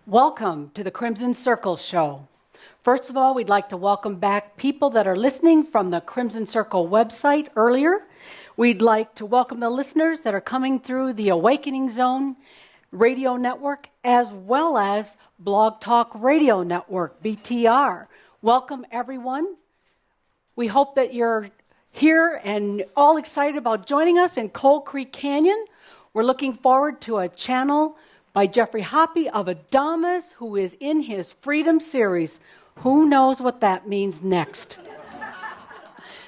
Welcome to the Crimson Circle Show. First of all, we'd like to welcome back people that are listening from the Crimson Circle website earlier. We'd like to welcome the listeners that are coming through the Awakening Zone radio network, as well as Blog Talk Radio Network, BTR. Welcome, everyone. We hope that you're here and all excited about joining us in Coal Creek Canyon. We're looking forward to a channel by Jeffrey Hoppe of Adamus, who is in his Freedom series. Who knows what that means next?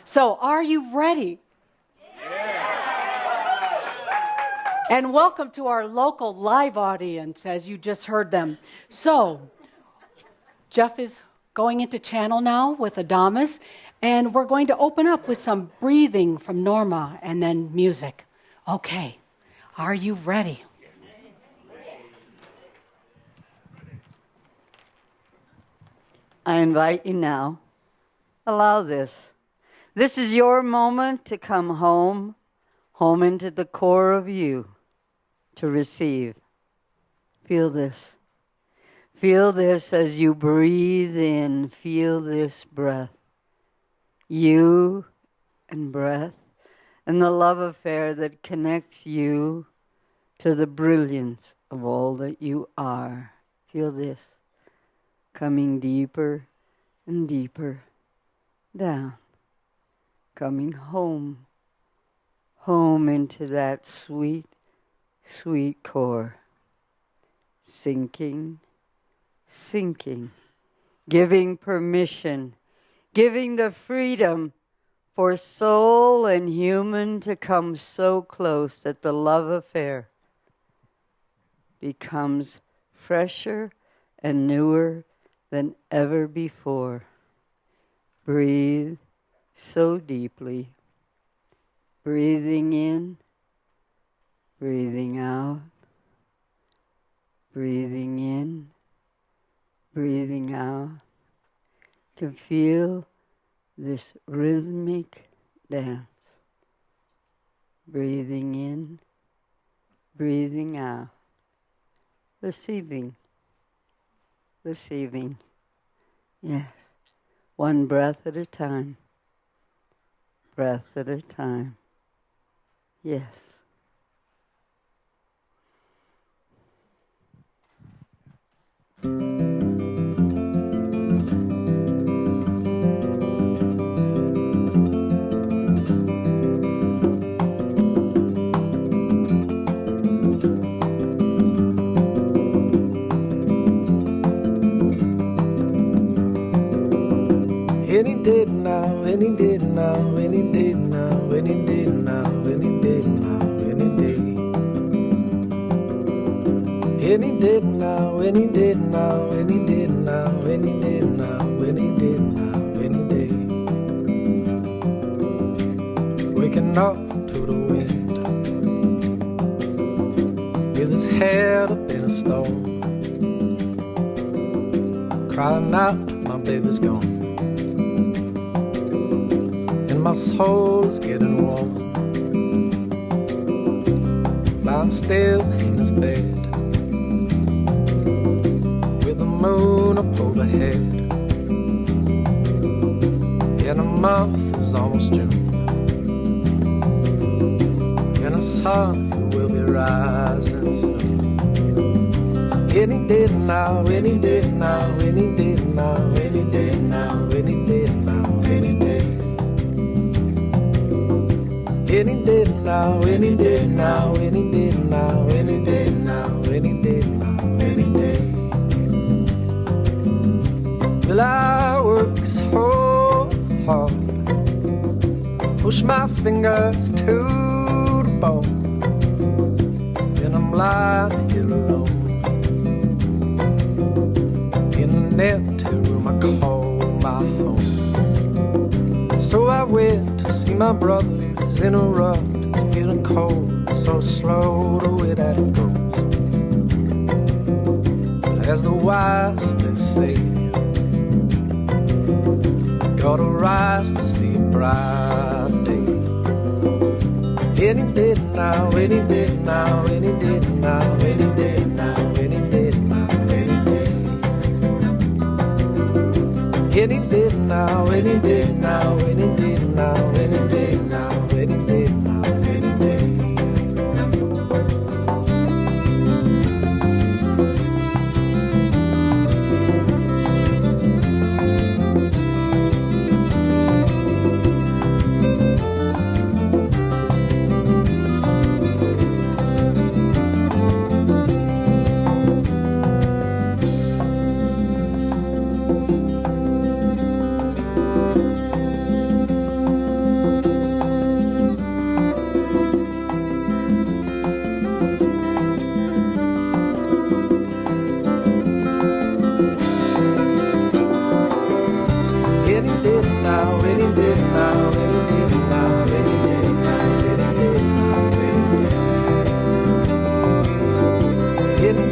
So, are you ready? Yeah. And welcome to our local live audience, as you just heard them. So, Jeff is going into channel now with Adamus, and we're going to open up with some breathing from Norma and then music. Okay, are you ready? I invite you now. Allow this. This is your moment to come home into the core of you, to receive. Feel this. Feel this as you breathe in. Feel this breath. You and breath, and the love affair that connects you to the brilliance of all that you are. Feel this. Coming deeper and deeper down. Coming home into that sweet, sweet core. Sinking, giving permission, giving the freedom for soul and human to come so close that the love affair becomes fresher and newer than ever before. Breathe so deeply. Breathing in, breathing out. Breathing in, breathing out. To feel this rhythmic dance. Breathing in, breathing out. Receiving. Yes. One breath at a time. Breath at a time. Yes. Any day now, any day now, any day now, any day now, any day now, any day. Any day now, any day now, any day now, any day now, any day now, any day. Waking up to the wind, with his head up in a storm, crying out, my baby's gone. My soul is getting warm. Lying still in his bed, with the moon up overhead, and a month is almost June, and the sun will be rising soon. Any day now, any day now, any day now, any day now, any day now, any day. Any day now, any day now, any day now, any day now, any day now, any day. Well, I work so hard, push my fingers to the bone, and I'm lying here alone in an empty room I call my home. So I went to see my brother. In a rut, it's feeling cold, so slow the way that it goes. But as the wise they say, gotta rise to see a bright day. Any day now, any day now, any day now, any day now, any day now, any day.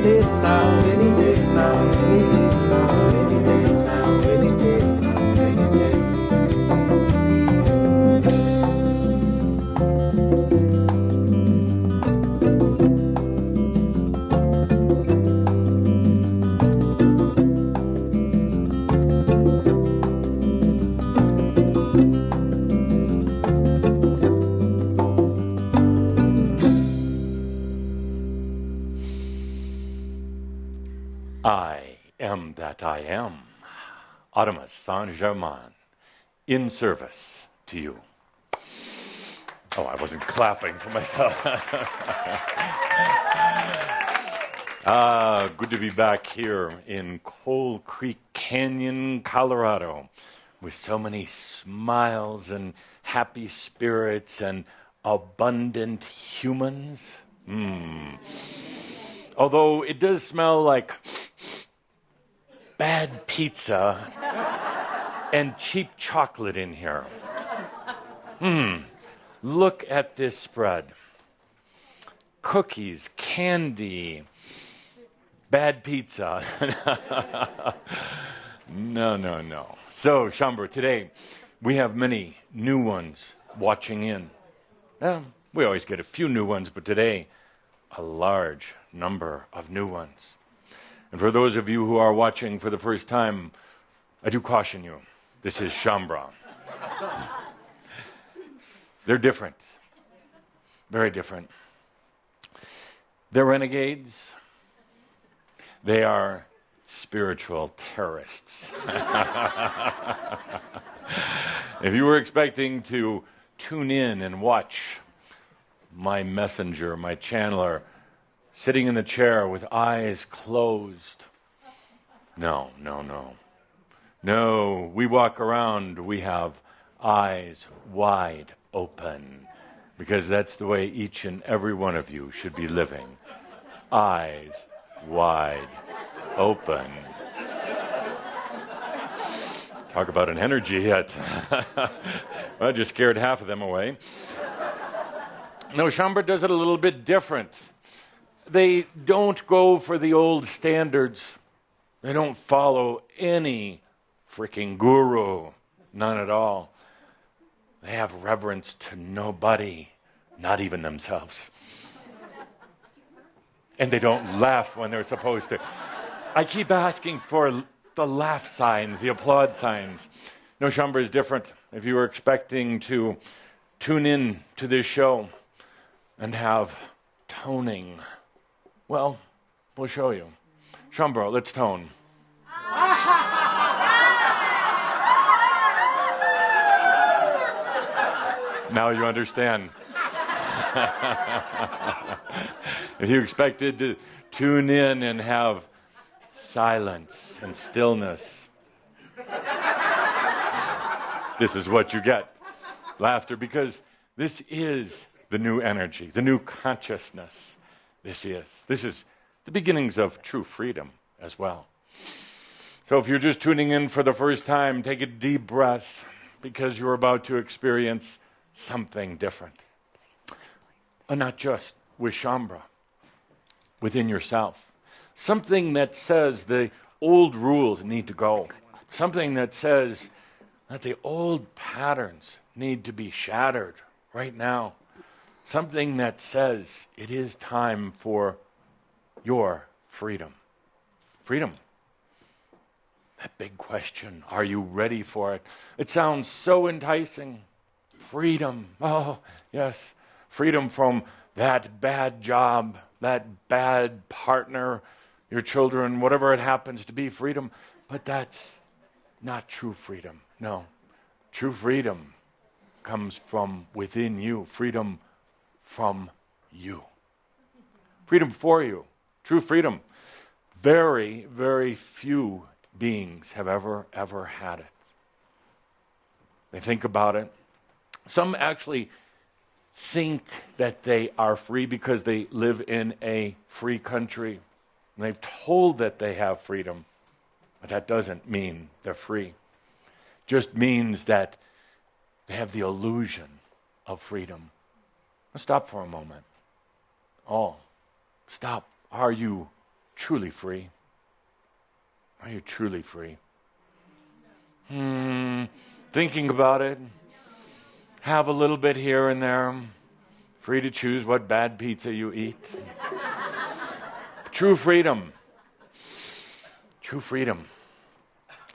day now, any day now, any day now, any day now, any day now, any day. I am that I am. Adamus Saint-Germain, in service to you. Oh, I wasn't clapping for myself. Good to be back here in Coal Creek Canyon, Colorado, with so many smiles and happy spirits and abundant humans. Although it does smell like bad pizza and cheap chocolate in here. Look at this spread. Cookies, candy, bad pizza. No. So, Shambra, today we have many new ones watching in. We always get a few new ones, but today a large number of new ones. And for those of you who are watching for the first time, I do caution you, this is Shambra. They're different, very different. They're renegades. They are spiritual terrorists. If you were expecting to tune in and watch my messenger, my channeler, sitting in the chair with eyes closed. No. No, we walk around, we have eyes wide open, because that's the way each and every one of you should be living. Eyes wide open. Talk about an energy hit. Well, I just scared half of them away. No, Shambra does it a little bit different. They don't go for the old standards. They don't follow any freaking guru. None at all. They have reverence to nobody, not even themselves. And they don't laugh when they're supposed to. I keep asking for the laugh signs, the applaud signs. No, Shambra is different. If you were expecting to tune in to this show and have toning, well, we'll show you. Shambra, let's tone. Now you understand. If you expected to tune in and have silence and stillness, this is what you get. Laughter, because this is the new energy, the new consciousness. This is the beginnings of true freedom as well. So if you're just tuning in for the first time, take a deep breath, because you're about to experience something different. And not just with Shambra, within yourself. Something that says the old rules need to go. Something that says that the old patterns need to be shattered right now. Something that says it is time for your freedom. Freedom. That big question, are you ready for it? It sounds so enticing. Freedom. Oh, yes. Freedom from that bad job, that bad partner, your children, whatever it happens to be, freedom. But that's not true freedom. No. True freedom comes from within you. Freedom from you. Freedom for you. True freedom. Very, very few beings have ever had it. They think about it. Some actually think that they are free because they live in a free country. And they've told that they have freedom, but that doesn't mean they're free. Just means that they have the illusion of freedom. Let's stop for a moment. Stop. Are you truly free? Are you truly free? Thinking about it. Have a little bit here and there. Free to choose what bad pizza you eat. True freedom. True freedom.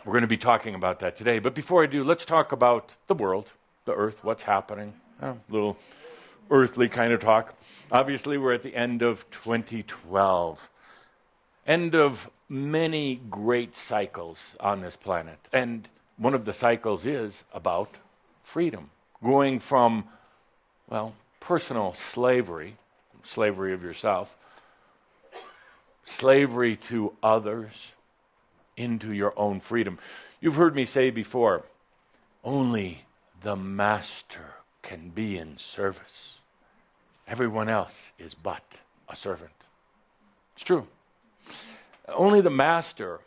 We're going to be talking about that today. But before I do, let's talk about the world, the earth, what's happening. A little earthly kind of talk. Obviously, we're at the end of 2012. End of many great cycles on this planet. And one of the cycles is about freedom. Going from, well, personal slavery of yourself, slavery to others, into your own freedom. You've heard me say before, only the master can be in service. Everyone else is but a servant. It's true. Only the master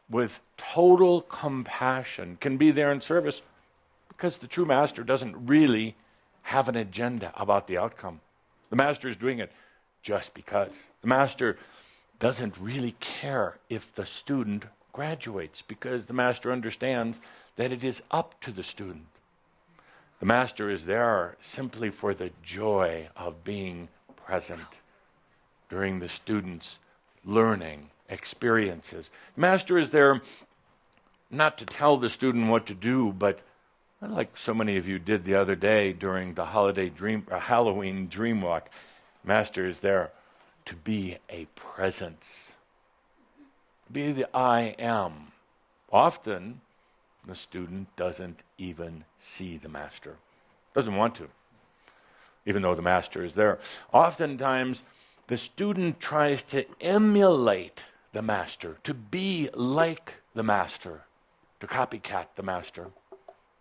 with total compassion can be there in service, because the true master doesn't really have an agenda about the outcome. The master is doing it just because. The master doesn't really care if the student graduates, because the master understands that it is up to the student. The master is there simply for the joy of being present during the student's learning experiences. The master is there not to tell the student what to do, but like so many of you did the other day during the Halloween dream walk, master is there to be a presence. Be the I am. Often, the student doesn't even see the master. Doesn't want to, even though the master is there. Oftentimes, the student tries to emulate the master, to be like the master, to copycat the master.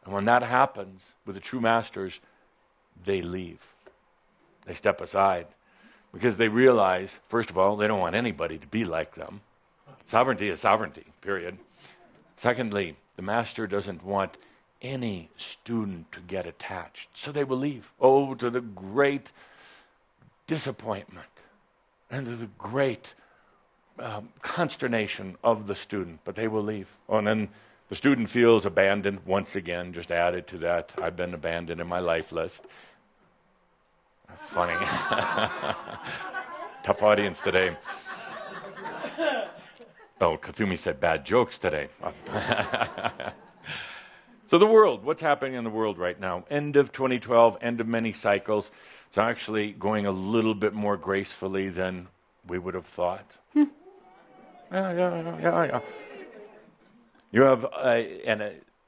And when that happens with the true masters, they leave. They step aside because they realize, first of all, they don't want anybody to be like them. Sovereignty is sovereignty, period. Secondly, the master doesn't want any student to get attached, so they will leave. Oh, to the great disappointment and to the great consternation of the student, but they will leave. Oh, and then the student feels abandoned once again, just added to that, I've been abandoned in my life list. Funny. Tough audience today. Oh, Kathumi said bad jokes today. So the world, what's happening in the world right now? End of 2012, end of many cycles. It's actually going a little bit more gracefully than we would have thought. Yeah. You have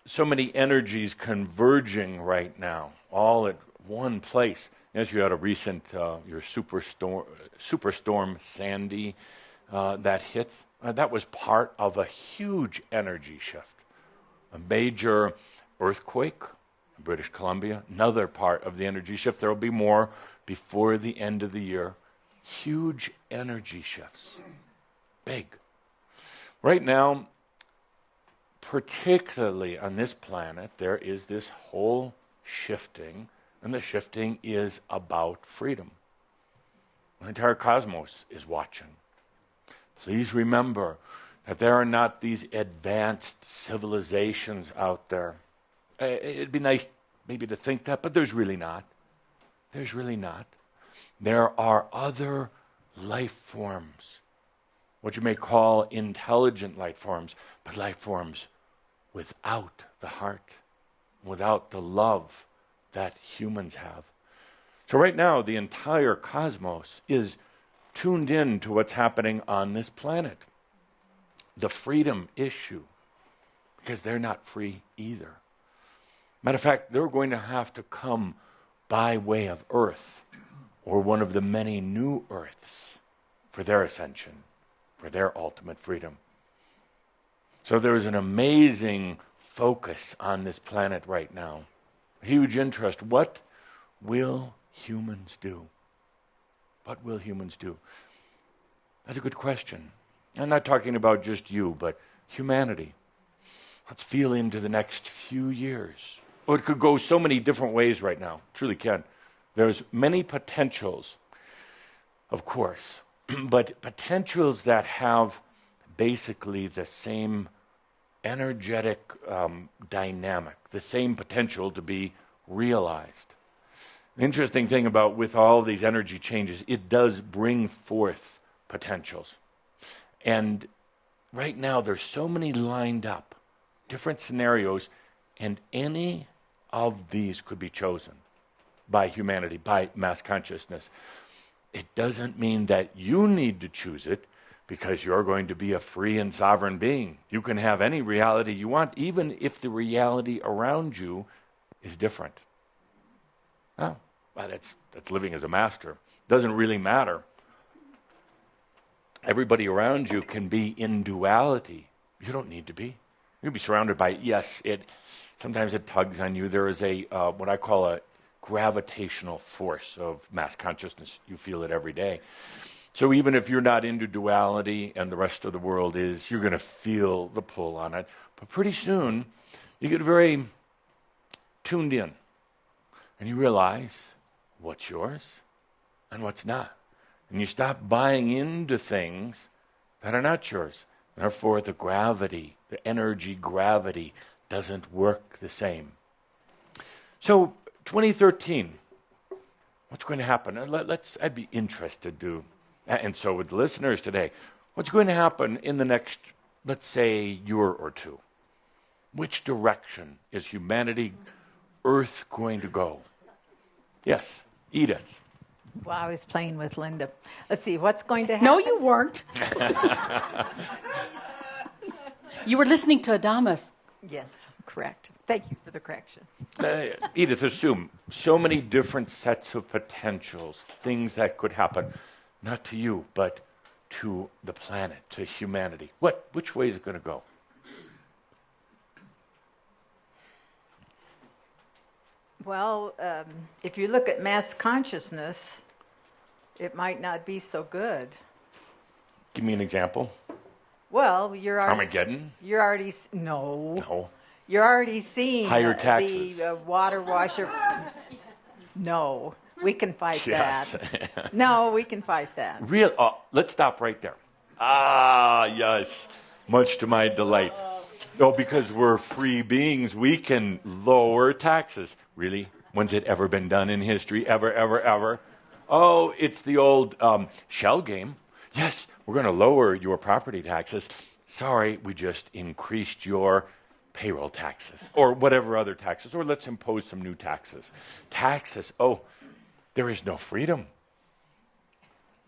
so many energies converging right now, all at one place. Yes, you had a recent your superstorm Sandy that hit. That was part of a huge energy shift. A major earthquake in British Columbia, another part of the energy shift. There will be more before the end of the year. Huge energy shifts. Big. Right now, particularly on this planet, there is this whole shifting, and the shifting is about freedom. The entire cosmos is watching. Please remember that there are not these advanced civilizations out there. It'd be nice maybe to think that, but there's really not. There's really not. There are other life forms, what you may call intelligent life forms, but life forms without the heart, without the love that humans have. So right now, the entire cosmos is tuned in to what's happening on this planet. The freedom issue, because they're not free either. Matter of fact, they're going to have to come by way of Earth, or one of the many new Earths, for their ascension, for their ultimate freedom. So there's an amazing focus on this planet right now. A huge interest. What will humans do? What will humans do? That's a good question. I'm not talking about just you, but humanity. Let's feel into the next few years. Oh, it could go so many different ways right now. Truly can. There's many potentials, of course. but potentials that have basically the same energetic dynamic, the same potential to be realized. The interesting thing about with all these energy changes, it does bring forth potentials. And right now there's so many lined up, different scenarios, and any of these could be chosen by humanity, by mass consciousness. It doesn't mean that you need to choose it because you're going to be a free and sovereign being. You can have any reality you want, even if the reality around you is different. Oh, well, that's living as a master. Doesn't really matter. Everybody around you can be in duality. You don't need to be. You can be surrounded by, yes, sometimes it tugs on you. There is a what I call a gravitational force of mass consciousness. You feel it every day. So even if you're not into duality and the rest of the world is, you're going to feel the pull on it. But pretty soon, you get very tuned in. And you realize what's yours and what's not. And you stop buying into things that are not yours. Therefore, the gravity, the energy gravity, doesn't work the same. So, 2013, what's going to happen? I'd be interested to, and so with the listeners today, what's going to happen in the next, let's say, year or two? Which direction is humanity, Earth going to go? Yes, Edith. Well, I was playing with Linda. Let's see, what's going to happen? No, you weren't. You were listening to Adamus. Yes, correct. Thank you for the correction. Edith, assume so many different sets of potentials, things that could happen, not to you, but to the planet, to humanity. Which way is it going to go? Well, if you look at mass consciousness, it might not be so good. Give me an example. Well, you're already... Armageddon? You're already... No. No. You're already seeing... Higher taxes. The water washer... No. We can fight Yes. that. No, we can fight that. Let's stop right there. Ah, yes. Much to my delight. Oh, because we're free beings, we can lower taxes. Really? When's it ever been done in history? Ever, ever, ever? Oh, it's the old shell game. Yes, we're going to lower your property taxes. Sorry, we just increased your payroll taxes or whatever other taxes, or let's impose some new taxes. Taxes, oh, there is no freedom.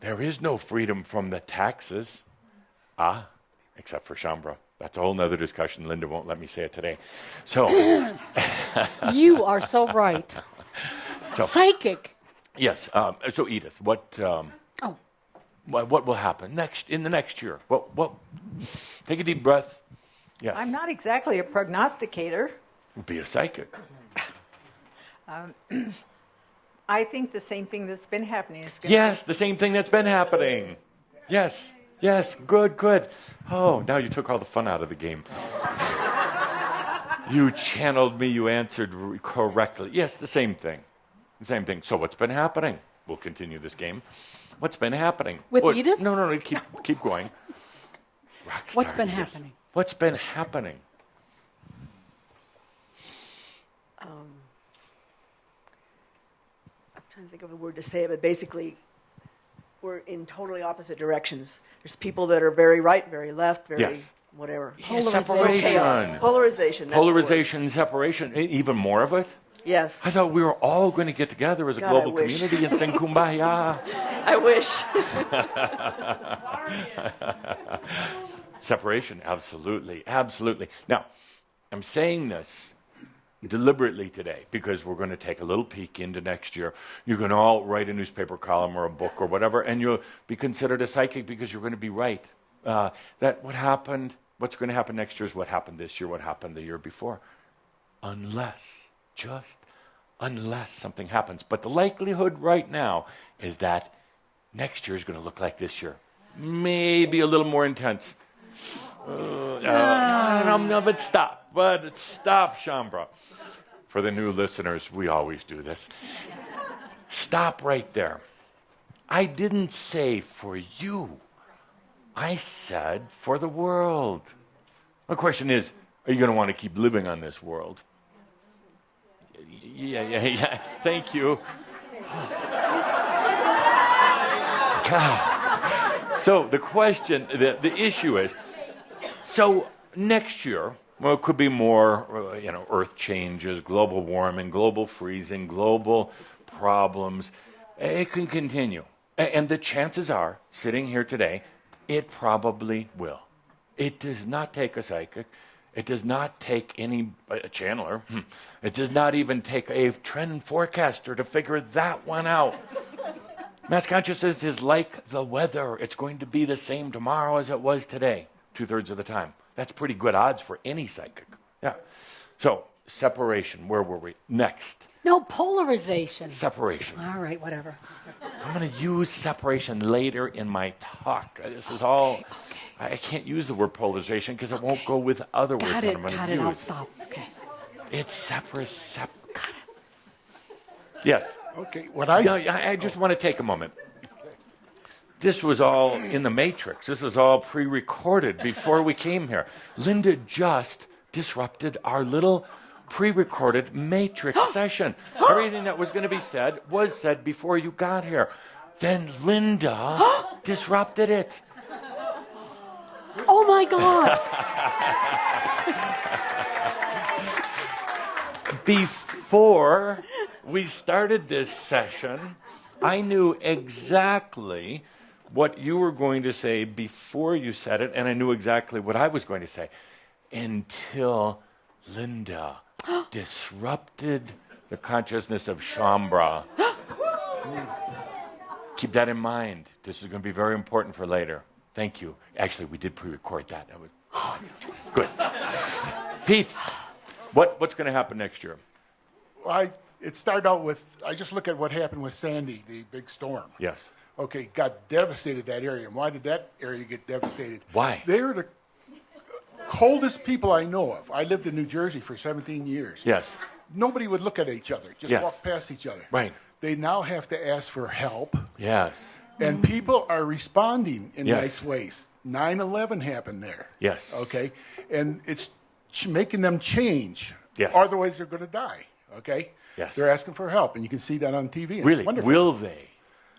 There is no freedom from the taxes. Except for Shambra. That's a whole nother discussion. Linda won't let me say it today. So You are so right. Psychic. Yes. So Edith, what will happen in the next year? What? Take a deep breath. Yes. I'm not exactly a prognosticator. Be a psychic. I think the same thing that's been happening is going Yes, the same thing that's been happening. Yes. Yes, good. Oh, now you took all the fun out of the game. You channeled me, you answered correctly. Yes, the same thing. Same thing. So what's been happening? We'll continue this game. What's been happening? With Edith? No, keep going. What's been happening? What's been happening? I'm trying to think of a word to say it, but basically, we're in totally opposite directions. There's people that are very right, very left, very whatever. Separation. Polarization. That's Polarization, separation, even more of it? Yes. I thought we were all going to get together as a global community and sing Kumbaya. I wish. Separation, absolutely. Now, I'm saying this deliberately today because we're going to take a little peek into next year. You can all write a newspaper column or a book or whatever, and you'll be considered a psychic because you're going to be right. That what's going to happen next year is what happened this year, what happened the year before. Unless something happens. But the likelihood right now is that next year is going to look like this year. Maybe a little more intense. No, but stop, Shambra. For the new listeners, we always do this. Stop right there. I didn't say for you. I said for the world. The question is, are you going to want to keep living on this world? Yes, thank you. God. So the question, the issue is, so next year, well, it could be more, earth changes, global warming, global freezing, global problems. It can continue. And the chances are, sitting here today, it probably will. It does not take a psychic. It does not take a channeler. It does not even take a trend forecaster to figure that one out. Mass consciousness is like the weather. It's going to be the same tomorrow as it was today, 2/3 of the time. That's pretty good odds for any psychic. Yeah. So, separation. Where were we? Next. No, polarization. Separation. All right, whatever. I'm going to use separation later in my talk. This is all... Okay. I can't use the word polarization because it won't go with other words that I'm going to use. I'll stop. Okay. It's Yes. Okay. I just want to take a moment. This was all in the Matrix. This was all pre-recorded before we came here. Linda just disrupted our little pre-recorded Matrix session. Everything that was going to be said was said before you got here. Then Linda disrupted it. Oh my God. Before we started this session, I knew exactly what you were going to say before you said it, and I knew exactly what I was going to say until Linda disrupted the consciousness of Shambhala. Keep that in mind. This is going to be very important for later. Thank you. Actually, we did pre-record that. That was good. Pete, what's going to happen next year? It started out with, I just look at what happened with Sandy, the big storm. Yes. Okay, got devastated that area. And why did that area get devastated? Why? They were the coldest people I know of. I lived in New Jersey for 17 years. Yes. Nobody would look at each other, just Yes. walk past each other. Right. They now have to ask for help. Yes. And people are responding in Yes. nice ways. 9/11 happened there. Yes. Okay? And it's making them change. Yes. Otherwise, they're going to die. Okay? Yes. They're asking for help, and you can see that on TV. It's Really? wonderful. Will they?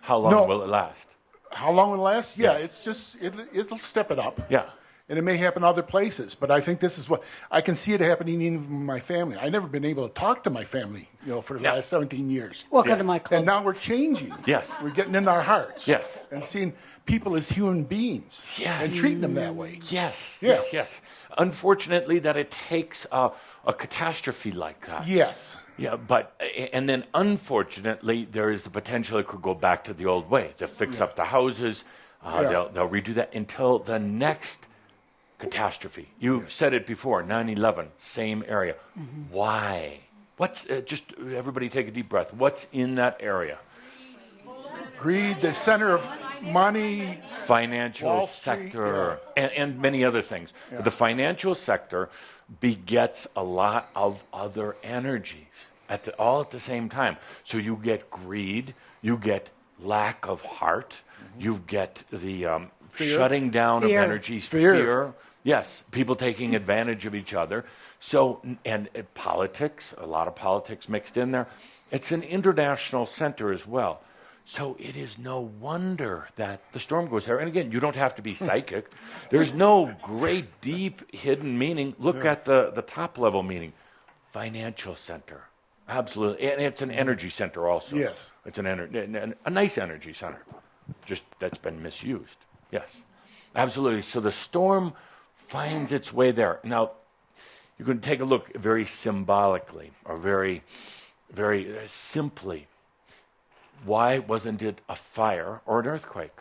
How long No. will it last? How long will it last? Yeah, Yes. it's just, it'll step it up. Yeah. And it may happen other places, but I think this is what, I can see it happening even in my family. I've never been able to talk to my family, for the Yeah. last 17 years. Welcome Yeah. to my club. And now we're changing. Yes. We're getting in our hearts. Yes. And seeing people as human beings. Yes. And treating them that way. Yes. Yeah. Yes. Unfortunately, that it takes a catastrophe like that. Yes. Yeah, and then unfortunately, there is the potential it could go back to the old way. They'll fix up the houses, Yeah. they'll redo that until the next catastrophe. You said it before, 9/11, same area. Why? What's, just everybody take a deep breath. What's in that area? Greed, the center of money. Financial Wall Street, sector, and many other things. But the financial sector begets a lot of other energies all at the same time. So you get greed, you get lack of heart, you get the shutting down Fear. of energies, Fear. Yes, people taking advantage of each other. So, and politics, a lot of politics mixed in there. It's an international center as well. So it is no wonder that the storm goes there. And again, you don't have to be psychic. There's no great, deep, hidden meaning. Look at the top level meaning. Financial center. Absolutely. And it's an energy center also. Yes. It's a nice energy center. Just that's been misused. Yes. Absolutely. So the storm finds its way there. Now, you can take a look very symbolically or very, very simply. Why wasn't it a fire or an earthquake?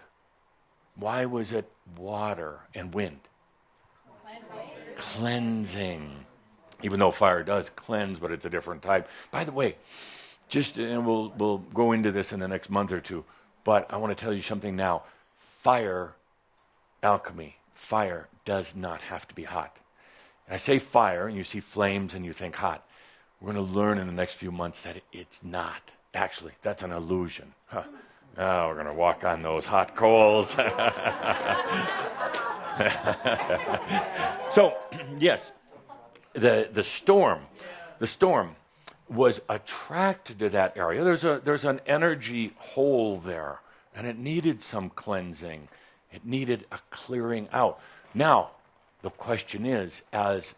Why was it water and wind? Cleansing. Even though fire does cleanse, but it's a different type. By the way, and we'll go into this in the next month or two, but I want to tell you something now. Fire, alchemy, fire does not have to be hot. And I say fire, and you see flames and you think hot. We're going to learn in the next few months that it's not. Actually, that's an illusion. Oh, we're going to walk on those hot coals. So, yes, the storm was attracted to that area. There's an energy hole there, and it needed some cleansing. It needed a clearing out. Now, the question is, as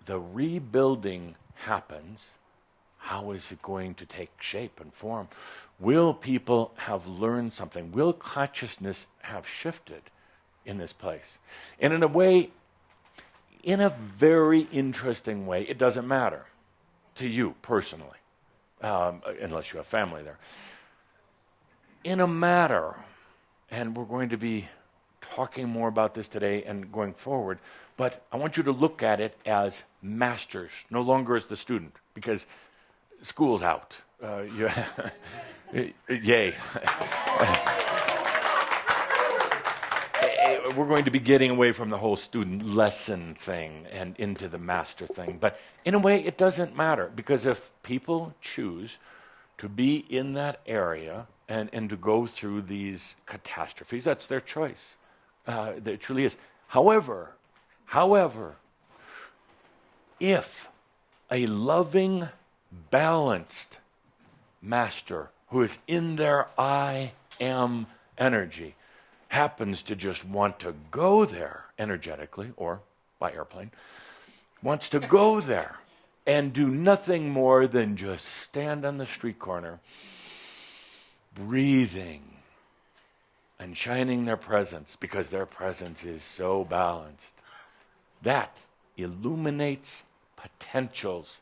the rebuilding happens, how is it going to take shape and form? Will people have learned something? Will consciousness have shifted in this place? And in a way, in a very interesting way, it doesn't matter to you personally, unless you have family there. In a matter, and we're going to be talking more about this today and going forward, but I want you to look at it as masters, no longer as the student, because school's out. Yay. We're going to be getting away from the whole student lesson thing and into the master thing. But in a way, it doesn't matter, because if people choose to be in that area and to go through these catastrophes, that's their choice. It truly is. However, if a loving, balanced master who is in their I am energy happens to just want to go there energetically or by airplane, wants to go there and do nothing more than just stand on the street corner, breathing and shining their presence, because their presence is so balanced, that illuminates potentials.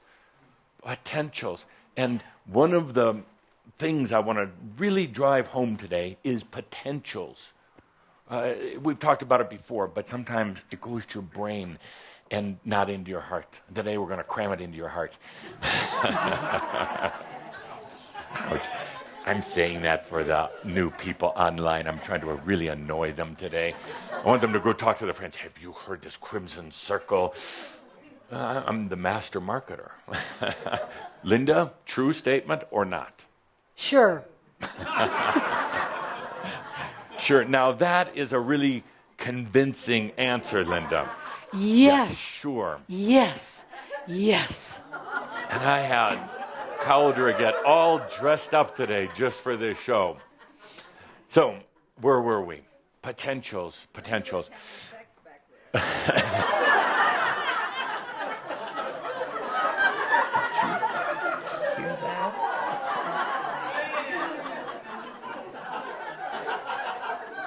And one of the things I want to really drive home today is potentials. We've talked about it before, but sometimes it goes to your brain and not into your heart. Today we're going to cram it into your heart. I'm saying that for the new people online. I'm trying to really annoy them today. I want them to go talk to their friends. Have you heard this Crimson Circle? I'm the master marketer. Linda, true statement or not? Sure. Sure. Now that is a really convincing answer, Linda. Yes. Yeah, sure. Yes. Yes. And I had Calder get all dressed up today just for this show. So, where were we? Potentials.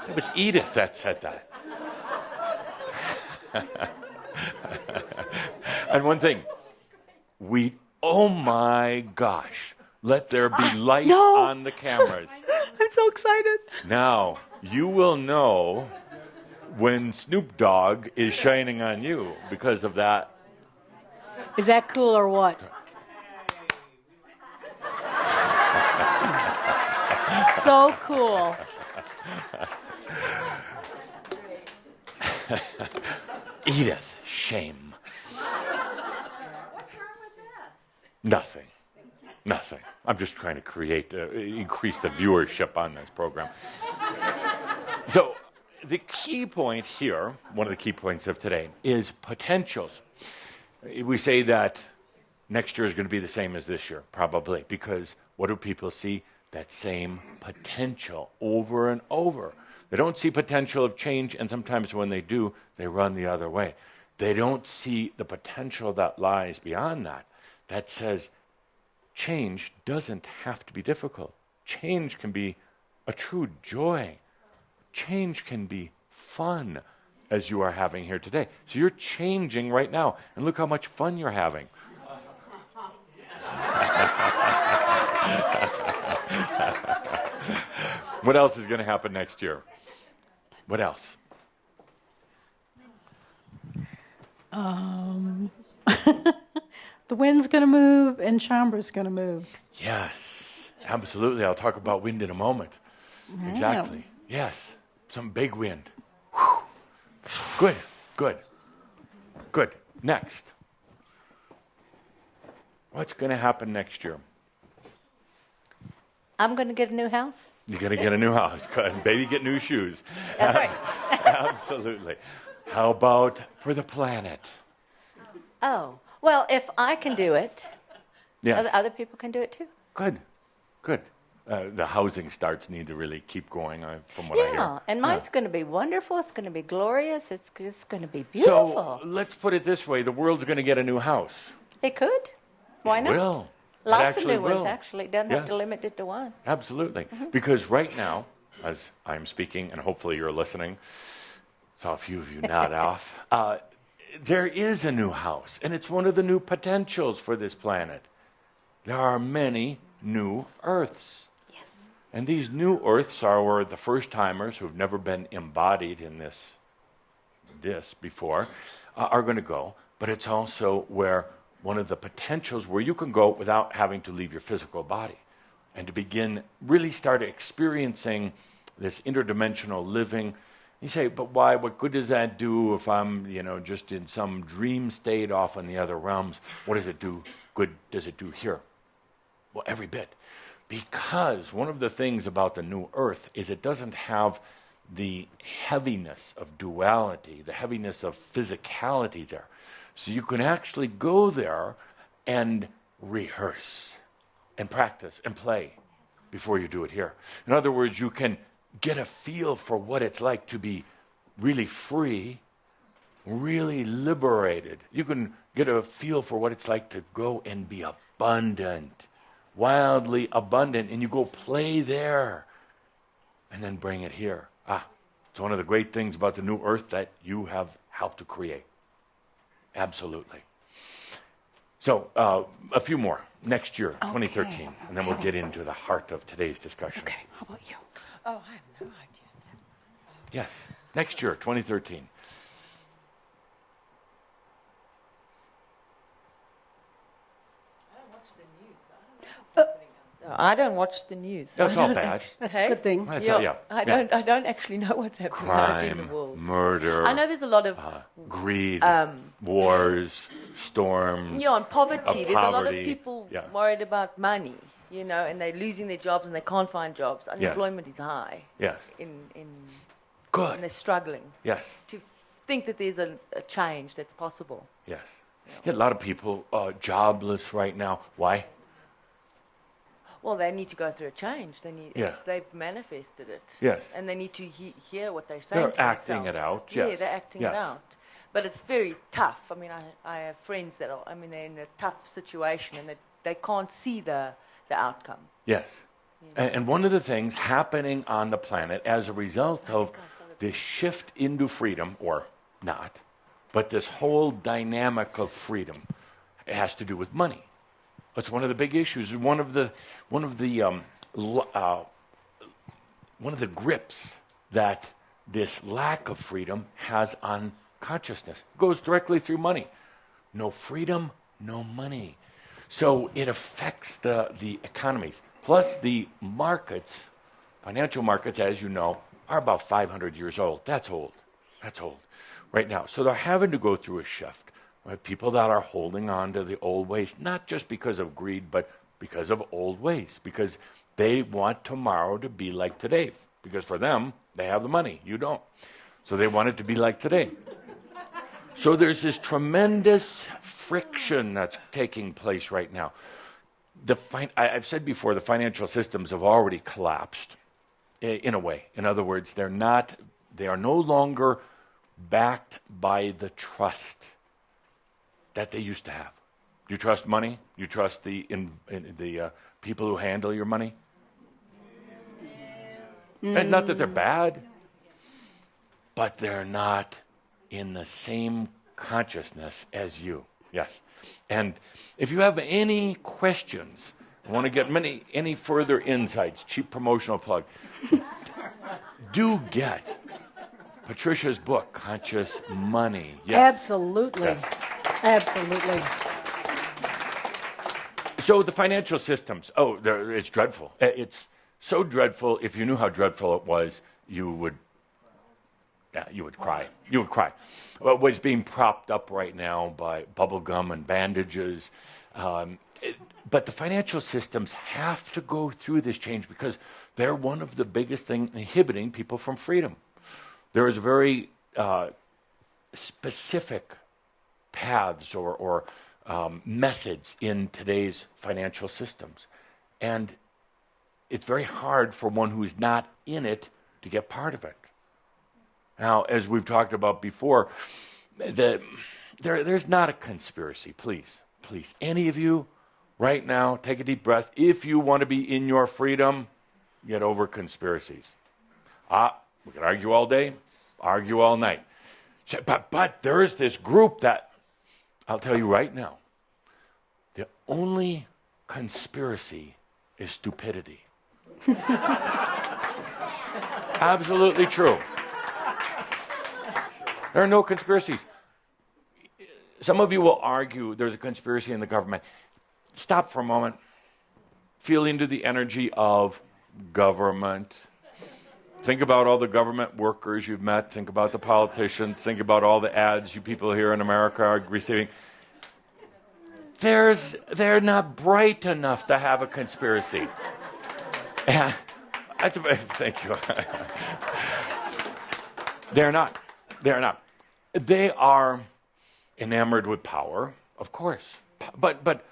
It was Edith that said that. And one thing, oh my gosh, let there be light on the cameras. I'm so excited. Now, you will know when Snoop Dogg is shining on you because of that. Is that cool or what? So cool. Edith, shame. What's wrong with that? Nothing. I'm just trying to increase the viewership on this program. So, the key point here, one of the key points of today, is potentials. We say that next year is going to be the same as this year, probably, because what do people see? That same potential over and over. They don't see potential of change, and sometimes when they do, they run the other way. They don't see the potential that lies beyond that, that says change doesn't have to be difficult. Change can be a true joy. Change can be fun, as you are having here today. So you're changing right now, and look how much fun you're having. What else is going to happen next year? What else? The wind's going to move and Chambra's going to move. Yes, absolutely. I'll talk about wind in a moment. Yeah. Exactly. Yes, some big wind. Whew. Good. Next. What's going to happen next year? I'm going to get a new house? You're going to get a new house. Good. Baby, get new shoes. That's right. Absolutely. How about for the planet? Oh, well, if I can do it, Yes. other people can do it too. Good. The housing starts need to really keep going, from what I hear. Yeah, and mine's going to be wonderful. It's going to be glorious. It's just going to be beautiful. So let's put it this way: the world's going to get a new house. It could. Why not? Will. Lots of actually new ones, will. actually. Doesn't have to Yes. limit it to one. Absolutely. Because right now, as I'm speaking, and hopefully you're listening, saw a few of you nod off, there is a new house, and it's one of the new potentials for this planet. There are many new Earths. Yes. And these new Earths are where the first-timers who've never been embodied in this before are going to go. But it's also where one of the potentials where you can go without having to leave your physical body and to begin really start experiencing this interdimensional living. You say, but why? What good does that do if I'm, just in some dream state off in the other realms? What does it do? Good does it do here? Well, every bit. Because one of the things about the new earth is it doesn't have the heaviness of duality, the heaviness of physicality there. So you can actually go there and rehearse and practice and play before you do it here. In other words, you can get a feel for what it's like to be really free, really liberated. You can get a feel for what it's like to go and be abundant, wildly abundant, and you go play there and then bring it here. It's one of the great things about the new earth that you have helped to create. Absolutely. So a few more next year, 2013, and then we'll get into the heart of today's discussion. Okay, how about you? Oh, I have no idea. Yes, next year, 2013. I don't watch the news. That's all bad. That's a good thing. That's Yeah, I don't actually know what's happening out in the Crime, world. murder, I know there's a lot of greed, wars, storms. and poverty. There's a lot of poverty. people Yeah. worried about money, and they're losing their jobs and they can't find jobs. Unemployment is high. Yes. And Good. they're struggling Yes. to think that there's a change that's possible. Yes. Yeah, a lot of people jobless right now. Why? Well, they need to go through a change. Yeah. They've manifested it. Yes. And they need to hear what they're saying They're to acting themselves. it out, Yeah, yes. they're acting Yes. it out. But it's very tough. I mean, I have friends that are, they're in a tough situation and they can't see the outcome. Yes. And one of the things happening on the planet as a result of this shift into freedom, or not, but this whole dynamic of freedom, it has to do with money. It's one of the big issues. One of the grips that this lack of freedom has on consciousness. It goes directly through money. No freedom, no money. So it affects the economies. Plus the markets, financial markets, as you know, are about 500 years old. That's old. That's old right now. So they're having to go through a shift. Right? People that are holding on to the old ways, not just because of greed, but because of old ways, because they want tomorrow to be like today. Because for them, they have the money. You don't. So they want it to be like today. So there's this tremendous friction that's taking place right now. I've said before, the financial systems have already collapsed in a way. In other words, they are no longer backed by the trust that they used to have. Do you trust money? Do you trust the people who handle your money? And not that they're bad, but they're not in the same consciousness as you. Yes. And if you have any questions, want to get any further insights, cheap promotional plug, do get Patricia's book, Conscious Money. Yes. Absolutely. Yes. Absolutely. So the financial systems, it's dreadful. It's so dreadful. If you knew how dreadful it was, you would cry. You would cry. What's being propped up right now by bubble gum and bandages, But the financial systems have to go through this change because they're one of the biggest things inhibiting people from freedom. There is very specific paths or methods in today's financial systems. And it's very hard for one who is not in it to get part of it. Now, as we've talked about before, there's not a conspiracy. Please, any of you right now, take a deep breath. If you want to be in your freedom, get over conspiracies. We can argue all day, argue all night. But there is this group that, I'll tell you right now, the only conspiracy is stupidity. Absolutely true. There are no conspiracies. Some of you will argue there's a conspiracy in the government. Stop for a moment. Feel into the energy of government. Think about all the government workers you've met. Think about the politicians. Think about all the ads you people here in America are receiving. They're not bright enough to have a conspiracy. And thank you. They're not. They are enamored with power, of course. But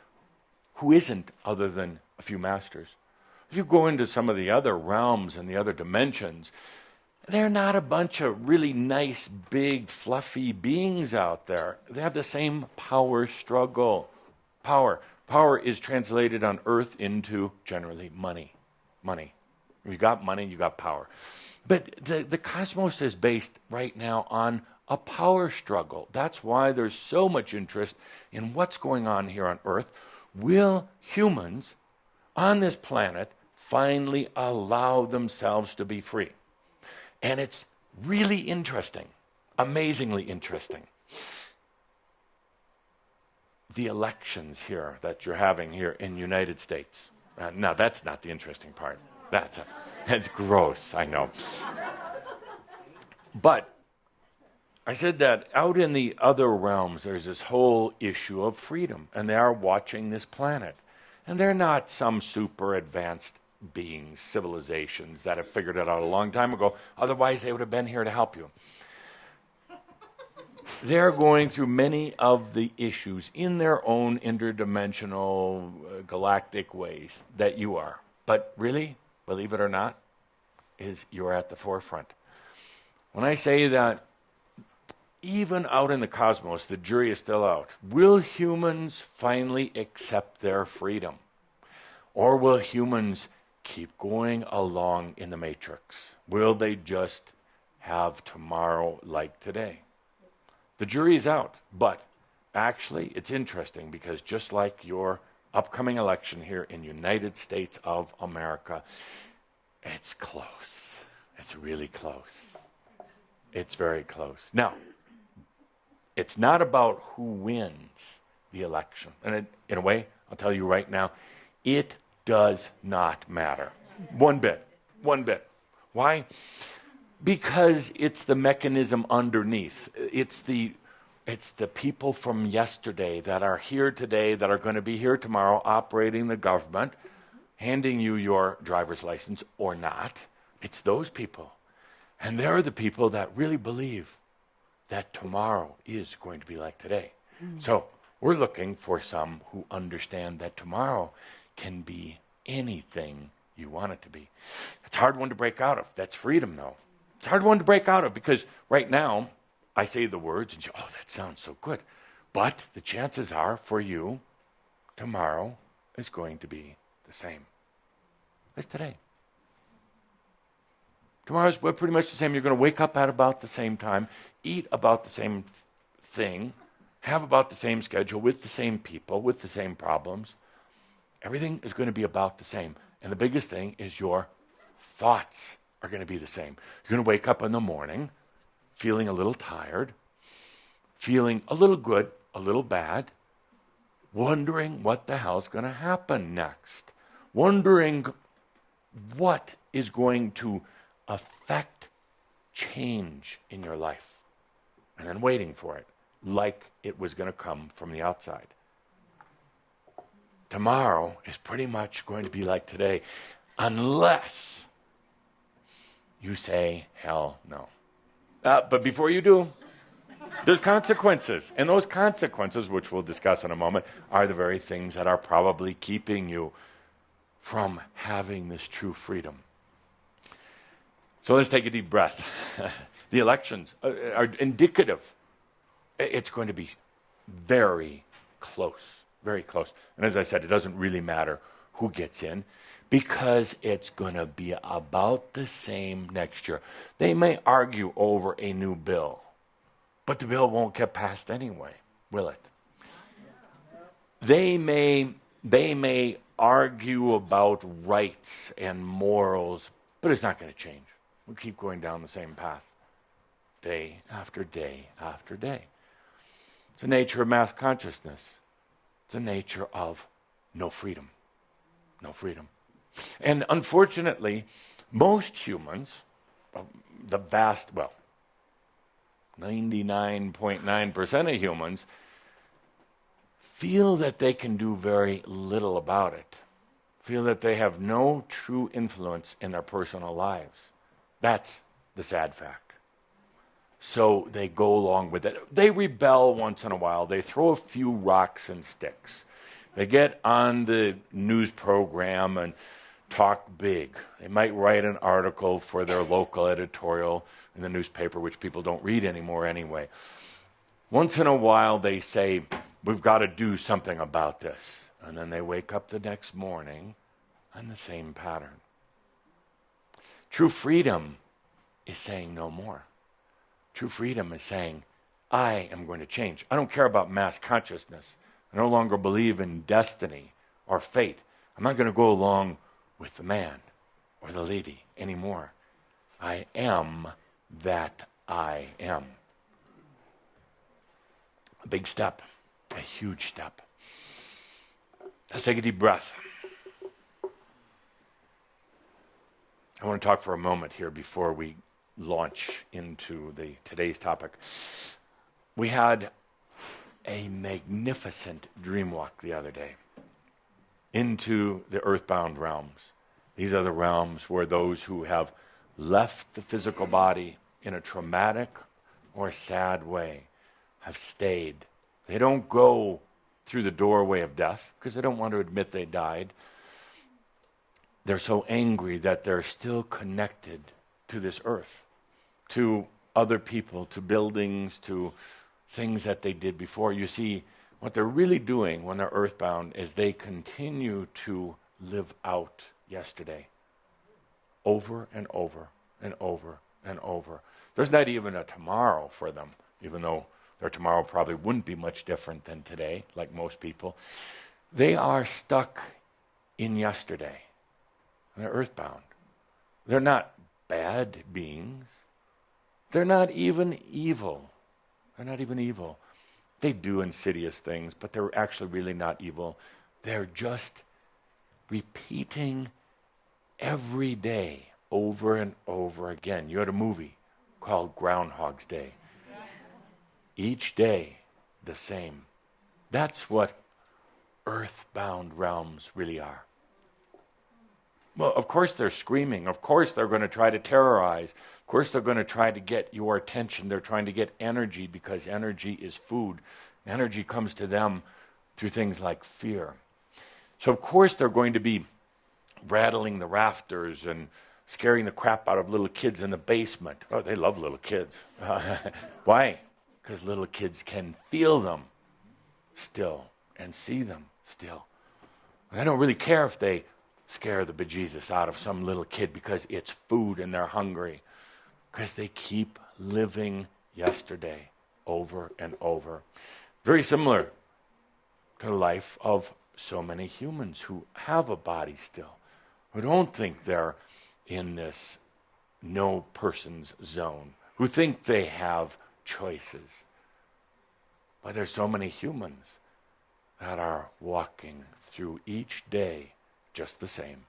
who isn't other than a few masters? You go into some of the other realms and the other dimensions, they're not a bunch of really nice, big, fluffy beings out there. They have the same power struggle. Power is translated on earth into, generally, money. You got money, you got power. But the cosmos is based right now on a power struggle. That's why there's so much interest in what's going on here on earth. Will humans on this planet finally allow themselves to be free? And it's really interesting, amazingly interesting. The elections here that you're having here in the United States. No, that's not the interesting part. That's gross, I know. But I said that out in the other realms, there's this whole issue of freedom, and they are watching this planet. And they're not some super advanced beings, civilizations that have figured it out a long time ago. Otherwise, they would have been here to help you. They're going through many of the issues in their own interdimensional, galactic ways that you are. But really, believe it or not, you're at the forefront. When I say that, even out in the cosmos, the jury is still out. Will humans finally accept their freedom? Or will humans keep going along in the matrix? Will they just have tomorrow like today? The jury is out, but actually it's interesting because just like your upcoming election here in the United States of America, it's close. It's really close. It's very close. Now, it's not about who wins the election. And in a way, I'll tell you right now, it does not matter. One bit. Why? Because it's the mechanism underneath. It's the people from yesterday that are here today, that are going to be here tomorrow, operating the government, handing you your driver's license or not. It's those people. And they're the people that really believe that tomorrow is going to be like today. So we're looking for some who understand that tomorrow can be anything you want it to be. It's a hard one to break out of. That's freedom, though. It's a hard one to break out of because right now I say the words and you, oh, that sounds so good. But the chances are for you, tomorrow is going to be the same as today. Tomorrow's pretty much the same. You're going to wake up at about the same time, eat about the same thing, have about the same schedule, with the same people, with the same problems. Everything is going to be about the same. And the biggest thing is your thoughts are going to be the same. You're going to wake up in the morning feeling a little tired, feeling a little good, a little bad, wondering what the hell's going to happen next, wondering what is going to affect change in your life, and then waiting for it like it was going to come from the outside. tomorrow is pretty much going to be like today, unless you say, hell no. But before you do, there's consequences. And those consequences, which we'll discuss in a moment, are the very things that are probably keeping you from having this true freedom. So let's take a deep breath. The elections are indicative. It's going to be very close, very close. And as I said, it doesn't really matter who gets in, because it's going to be about the same next year. They may argue over a new bill, but the bill won't get passed anyway, will it? They may argue about rights and morals, but it's not going to change. We'll keep going down the same path, day after day after day. It's the nature of mass consciousness. It's the nature of no freedom. No freedom. And unfortunately, most humans, the vast, 99.9% of humans, feel that they can do very little about it, feel that they have no true influence in their personal lives. That's the sad fact. So they go along with it. They rebel once in a while. They throw a few rocks and sticks. They get on the news program and talk big. They might write an article for their local editorial in the newspaper, which people don't read anymore anyway. Once in a while, they say, we've got to do something about this. And then they wake up the next morning on the same pattern. True freedom is saying no more. True freedom is saying, I am going to change. I don't care about mass consciousness. I no longer believe in destiny or fate. I'm not going to go along with the man or the lady anymore. I am that I am. A big step, a huge step. Let's take a deep breath. I want to talk for a moment here before we launch into today's topic. We had a magnificent dream walk the other day into the earthbound realms. These are the realms where those who have left the physical body in a traumatic or sad way have stayed. They don't go through the doorway of death because they don't want to admit they died. They're so angry that they're still connected to this earth, to other people, to buildings, to things that they did before. You see, what they're really doing when they're earthbound is they continue to live out yesterday over and over and over and over. There's not even a tomorrow for them, even though their tomorrow probably wouldn't be much different than today, like most people. They are stuck in yesterday. They're earthbound. They're not bad beings. They're not even evil. They're not even evil. They do insidious things, but they're actually really not evil. They're just repeating every day over and over again. You had a movie called Groundhog's Day. Each day, the same. That's what earthbound realms really are. Well, of course they're screaming. Of course they're going to try to terrorize. Of course they're going to try to get your attention. They're trying to get energy because energy is food. Energy comes to them through things like fear. So of course they're going to be rattling the rafters and scaring the crap out of little kids in the basement. Oh, they love little kids. Why? Because little kids can feel them still and see them still. And I don't really care if they scare the bejesus out of some little kid because it's food and they're hungry. Because they keep living yesterday over and over. Very similar to the life of so many humans who have a body still, who don't think they're in this no person's zone, who think they have choices. But there's so many humans that are walking through each day just the same.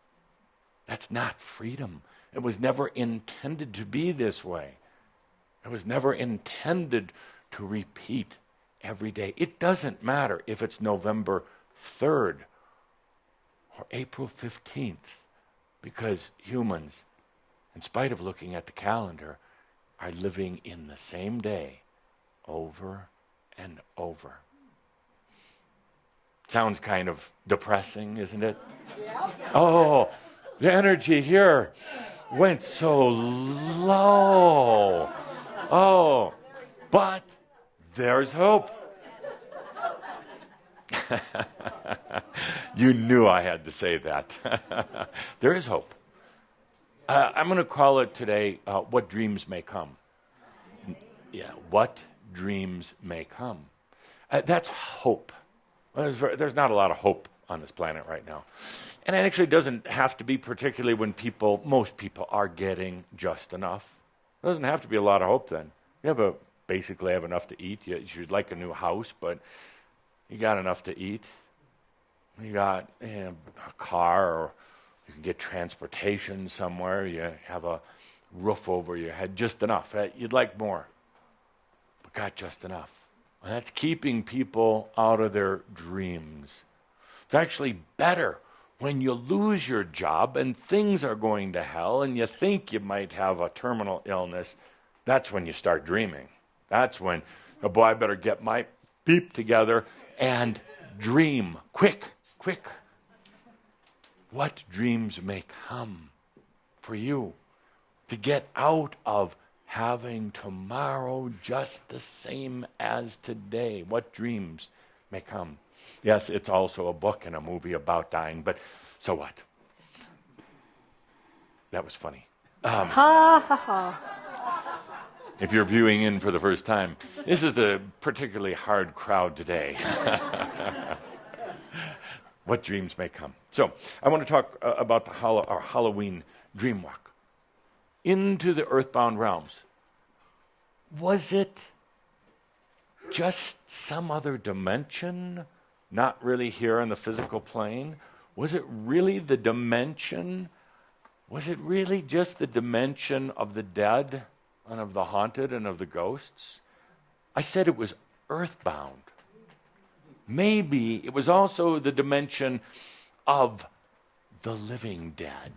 That's not freedom. It was never intended to be this way. It was never intended to repeat every day. It doesn't matter if it's November 3rd or April 15th, because humans, in spite of looking at the calendar, are living in the same day over and over. Sounds kind of depressing, isn't it? Oh, the energy here went so low. Oh, but there's hope. You knew I had to say that. There is hope. I'm going to call it today, What Dreams May Come. Yeah, what dreams may come. That's hope. There's not a lot of hope on this planet right now. And it actually doesn't have to be, particularly when most people are getting just enough. It doesn't have to be a lot of hope then. You basically have enough to eat. You'd like a new house, but you got enough to eat. You got a car, or you can get transportation somewhere. You have a roof over your head, just enough. You'd like more, but got just enough. And that's keeping people out of their dreams. It's actually better when you lose your job and things are going to hell and you think you might have a terminal illness. That's when you start dreaming. That's when, oh boy, I better get my beep together and dream. Quick. What dreams may come for you to get out of having tomorrow just the same as today? What dreams may come? Yes, it's also a book and a movie about dying, but so what? That was funny. Ha ha ha. If you're viewing in for the first time, this is a particularly hard crowd today. What dreams may come. So, I want to talk about our Halloween dream walk into the earthbound realms. Was it just some other dimension, not really here on the physical plane? Was it really the dimension? Was it really just the dimension of the dead and of the haunted and of the ghosts? I said it was earthbound. Maybe it was also the dimension of the living dead.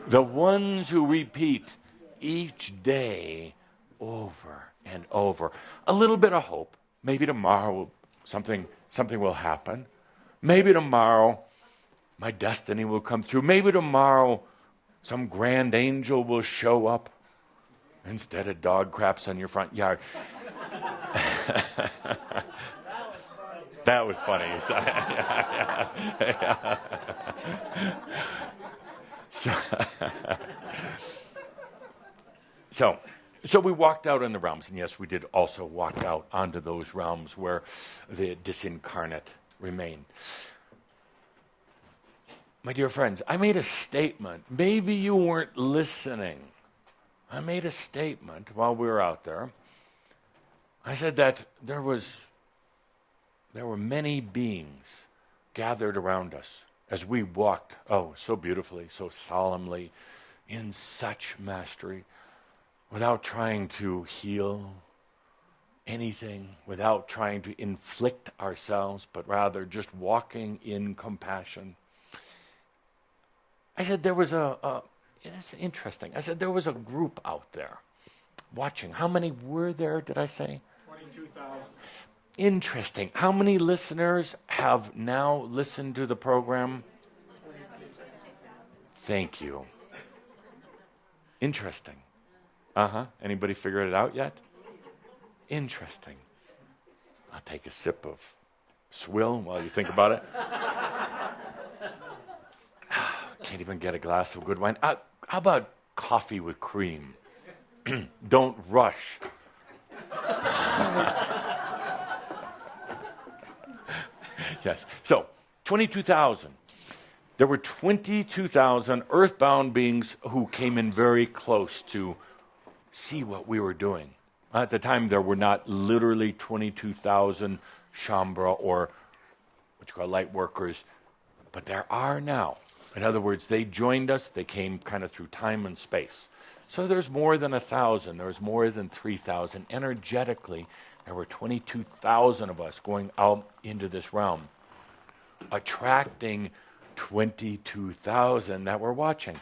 The ones who repeat each day over and over. A little bit of hope. Maybe tomorrow something will happen. Maybe tomorrow my destiny will come through. Maybe tomorrow some grand angel will show up instead of dog craps on your front yard. That was funny. So we walked out in the realms, and yes, we did also walk out onto those realms where the disincarnate remain. My dear friends, I made a statement. Maybe you weren't listening. I made a statement while we were out there. I said that there were many beings gathered around us as we walked, so beautifully, so solemnly, in such mastery, without trying to heal anything, without trying to inflict ourselves, but rather just walking in compassion. I said there was it's interesting. I said there was a group out there watching. How many were there, did I say? 22,000. Interesting. How many listeners have now listened to the program? Thank you. Interesting. Anybody figured it out yet? Interesting. I'll take a sip of swill while you think about it. Can't even get a glass of good wine. How about coffee with cream? Don't rush. Yes. So, 22,000. There were 22,000 earthbound beings who came in very close to see what we were doing. At the time, there were not literally 22,000 Shambra or what you call light workers, but there are now. In other words, they joined us. They came kind of through time and space. So there's more than 1,000. There's more than 3,000. Energetically, there were 22,000 of us going out into this realm. attracting 22,000 that were watching.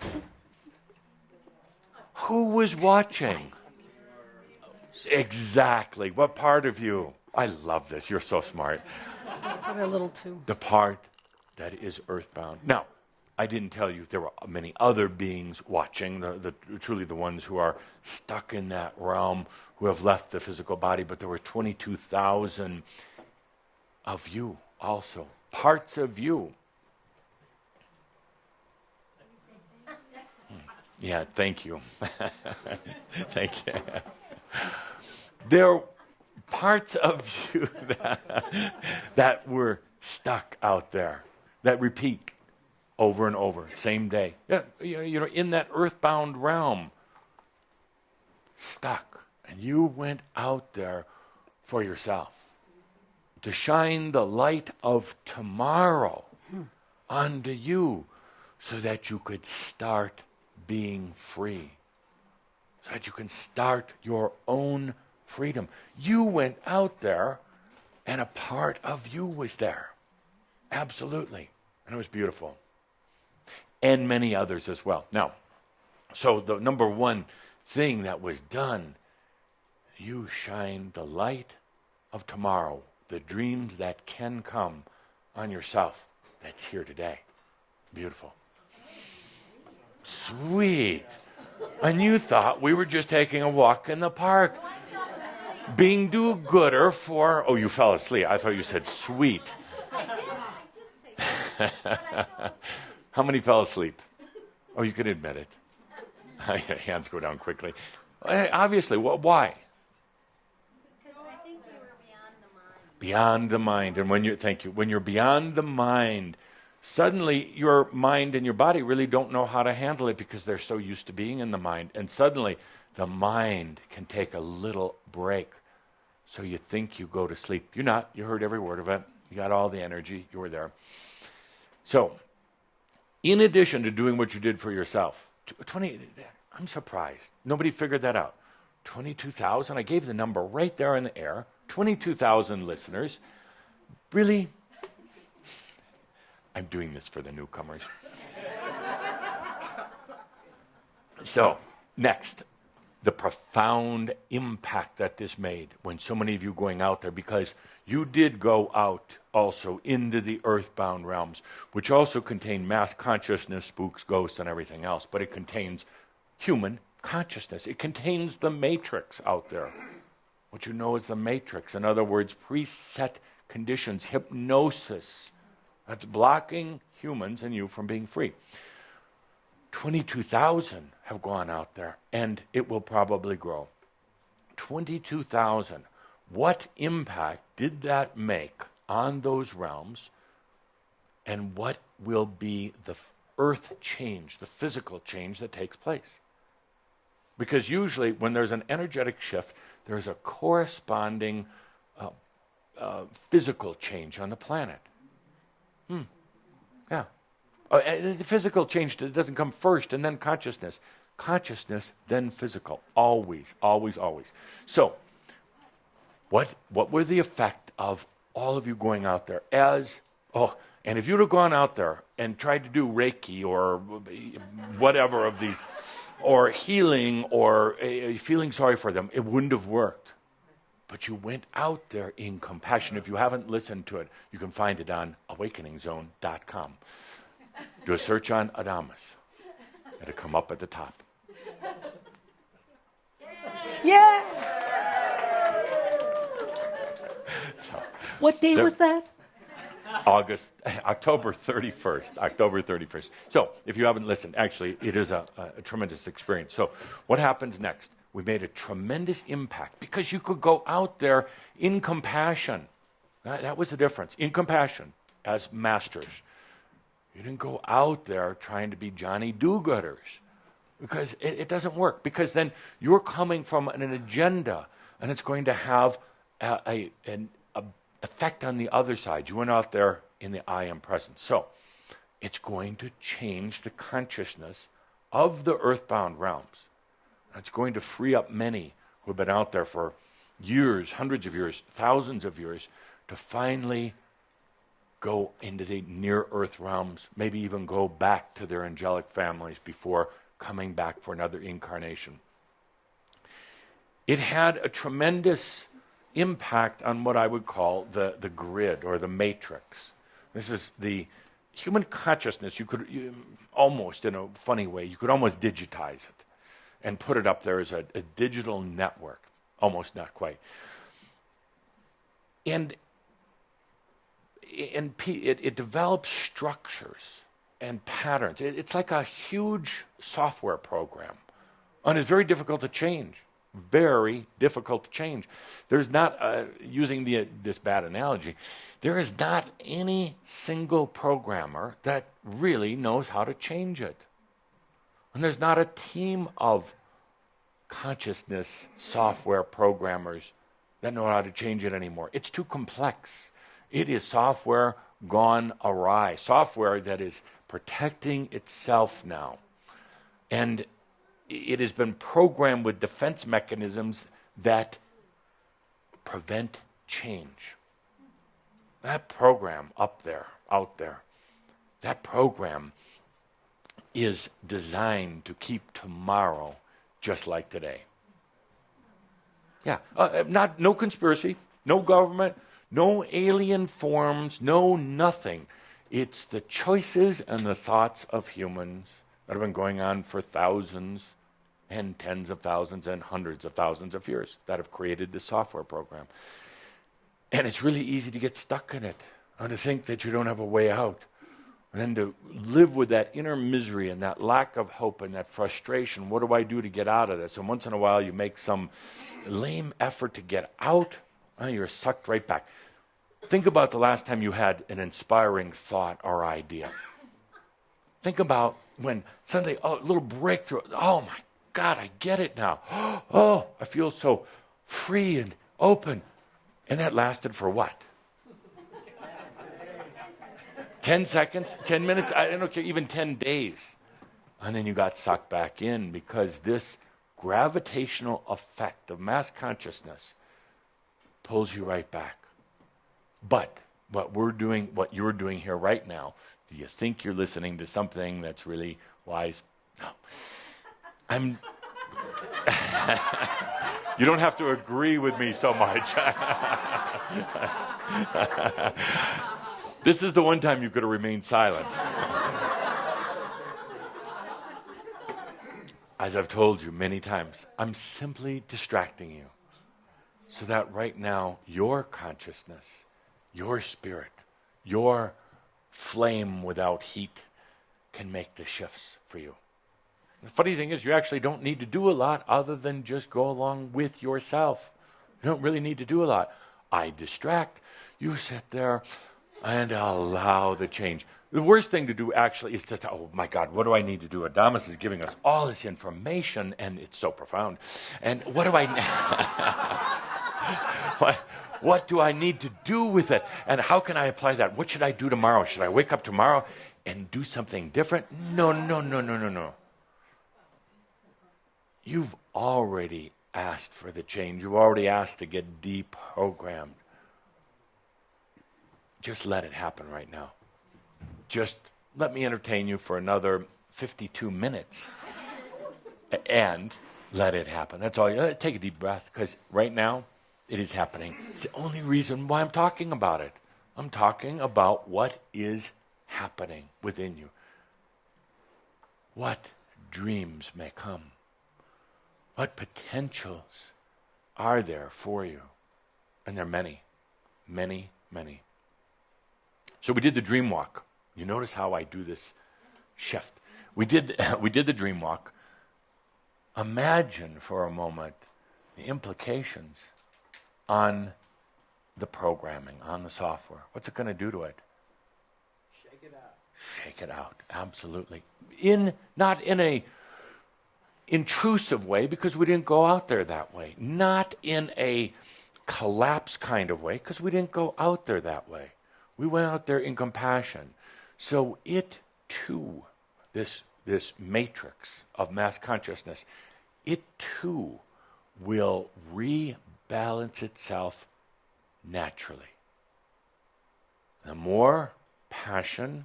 Who was watching? Exactly. What part of you? I love this. You're so smart. Probably a little too. The part that is earthbound. Now, I didn't tell you there were many other beings watching, truly the ones who are stuck in that realm, who have left the physical body, but there were 22,000 of you also, parts of you. Yeah, thank you. Thank you. There are parts of you that were stuck out there, that repeat over and over, same day. Yeah, you know, in that earthbound realm, stuck. And you went out there for yourself to shine the light of tomorrow onto you so that you could start being free, so that you can start your own freedom. You went out there and a part of you was there. Absolutely. And it was beautiful. And many others as well. Now, so the number one thing that was done, you shine the light of tomorrow, the dreams that can come on yourself. That's here today. Beautiful. Sweet. And you thought we were just taking a walk in the park, being do-gooder for... Oh, you fell asleep. I thought you said sweet. I did say sweet. How many fell asleep? Oh, you can admit it. Hands go down quickly. Obviously, why? Because I think we were beyond the mind. Beyond the mind. And when you're beyond the mind, suddenly your mind and your body really don't know how to handle it because they're so used to being in the mind. And suddenly the mind can take a little break. So you think you go to sleep. You're not. You heard every word of it. You got all the energy. You were there. So, in addition to doing what you did for yourself, I'm surprised. Nobody figured that out. 22,000, I gave the number right there in the air. 22,000 listeners. Really? I'm doing this for the newcomers. So, next, the profound impact that this made when so many of you going out there, because you did go out also into the earthbound realms, which also contain mass consciousness, spooks, ghosts, and everything else, but it contains human consciousness. It contains the matrix out there. What you know is the matrix. In other words, preset conditions, hypnosis, that's blocking humans and you from being free. 22,000 have gone out there, and it will probably grow. 22,000. What impact did that make on those realms, and what will be the earth change, the physical change that takes place? Because usually when there's an energetic shift, there's a corresponding physical change on the planet. Yeah. The physical change doesn't come first and then consciousness. Consciousness, then physical. Always, always, always. So, what were the effect of all of you going out there and if you'd have gone out there and tried to do Reiki or whatever of these, or healing or feeling sorry for them, it wouldn't have worked. But you went out there in compassion. If you haven't listened to it, you can find it on awakeningzone.com. Do a search on Adamus. It'll come up at the top. Yeah. So, what day was that? October 31st. So, if you haven't listened, actually, it is a tremendous experience. So, what happens next? We made a tremendous impact because you could go out there in compassion. That was the difference. In compassion, as masters. You didn't go out there trying to be Johnny do-gooders, because it doesn't work. Because then you're coming from an agenda, and it's going to have an effect on the other side. You went out there in the I am present. So it's going to change the consciousness of the earthbound realms. It's going to free up many who have been out there for years, hundreds of years, thousands of years, to finally go into the near-earth realms, maybe even go back to their angelic families before coming back for another incarnation. It had a tremendous impact on what I would call the grid or the matrix. This is the human consciousness. You almost, in a funny way, you could almost digitize it and put it up there as a digital network. Almost, not quite. And it develops structures and patterns. It's like a huge software program. And it's very difficult to change. Very difficult to change. There's not, using this bad analogy, there is not any single programmer that really knows how to change it. And there's not a team of consciousness software programmers that know how to change it anymore. It's too complex. It is software gone awry, software that is protecting itself now. And it has been programmed with defense mechanisms that prevent change. That program out there, that program is designed to keep tomorrow just like today. Yeah, no conspiracy, no government, no alien forms, no nothing. It's the choices and the thoughts of humans that have been going on for thousands and tens of thousands and hundreds of thousands of years that have created this software program. And it's really easy to get stuck in it and to think that you don't have a way out. And then to live with that inner misery and that lack of hope and that frustration. What do I do to get out of this? And once in a while you make some lame effort to get out, and you're sucked right back. Think about the last time you had an inspiring thought or idea. Think about when suddenly, a little breakthrough. Oh my God, I get it now. Oh, I feel so free and open. And that lasted for what? 10 seconds, 10 minutes, I don't care, even 10 days. And then you got sucked back in because this gravitational effect of mass consciousness pulls you right back. But what you're doing here right now, do you think you're listening to something that's really wise? No. You don't have to agree with me so much. This is the one time you could have remained silent. As I've told you many times, I'm simply distracting you so that right now your consciousness, your spirit, your flame without heat can make the shifts for you. The funny thing is you actually don't need to do a lot other than just go along with yourself. You don't really need to do a lot. I distract. You sit there and allow the change. The worst thing to do actually is to, oh my God, what do I need to do? Adamus is giving us all this information and it's so profound. And what do what do I need to do with it? And how can I apply that? What should I do tomorrow? Should I wake up tomorrow and do something different? No. You've already asked for the change. You've already asked to get deprogrammed. Just let it happen right now. Just let me entertain you for another 52 minutes and let it happen. That's all. Take a deep breath because right now it is happening. It's the only reason why I'm talking about it. I'm talking about what is happening within you. What dreams may come. What potentials are there for you? And there are many, many, many. So we did the dream walk. You notice how I do this shift. We did the dream walk. Imagine for a moment the implications on the programming, on the software. What's it going to do to it? Shake it out. Shake it out, absolutely. Not in a intrusive way, because we didn't go out there that way. Not in a collapse kind of way, because we didn't go out there that way. We went out there in compassion. So it too, this matrix of mass consciousness, it too will rebalance itself naturally. The more passion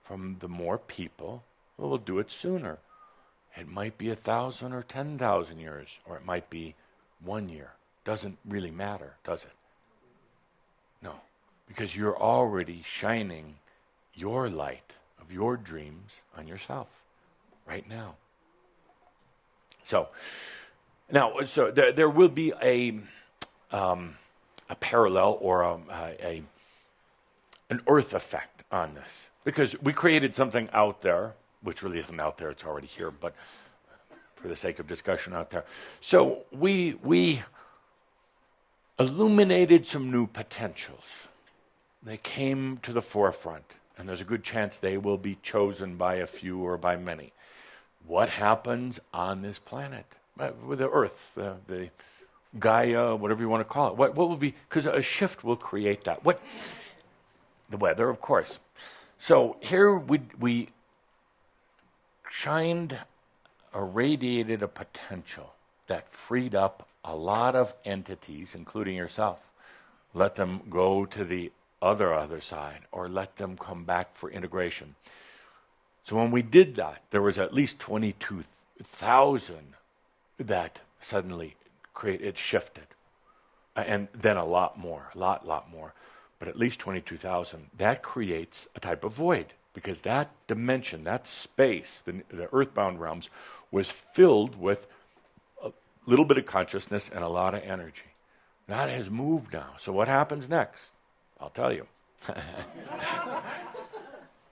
from the more people, we'll do it sooner. It might be 1,000 or 10,000 years, or it might be 1 year. Doesn't really matter, does it? No, because you're already shining your light of your dreams on yourself right now. So, now, there will be a parallel or an earth effect on this, because we created something out there, which really isn't out there, it's already here, but for the sake of discussion out there. So we illuminated some new potentials. They came to the forefront, and there's a good chance they will be chosen by a few or by many. What happens on this planet? With the Earth, the Gaia, whatever you want to call it. What will be, because a shift will create that. What? The weather, of course. So here we shined, irradiated a potential that freed up a lot of entities, including yourself. Let them go to the other side, or let them come back for integration. So when we did that, there was at least 22,000 that suddenly it shifted. And then a lot more. But at least 22,000. That creates a type of void, because that dimension, that space, the earthbound realms, was filled with a little bit of consciousness and a lot of energy. That has moved now. So what happens next? I'll tell you.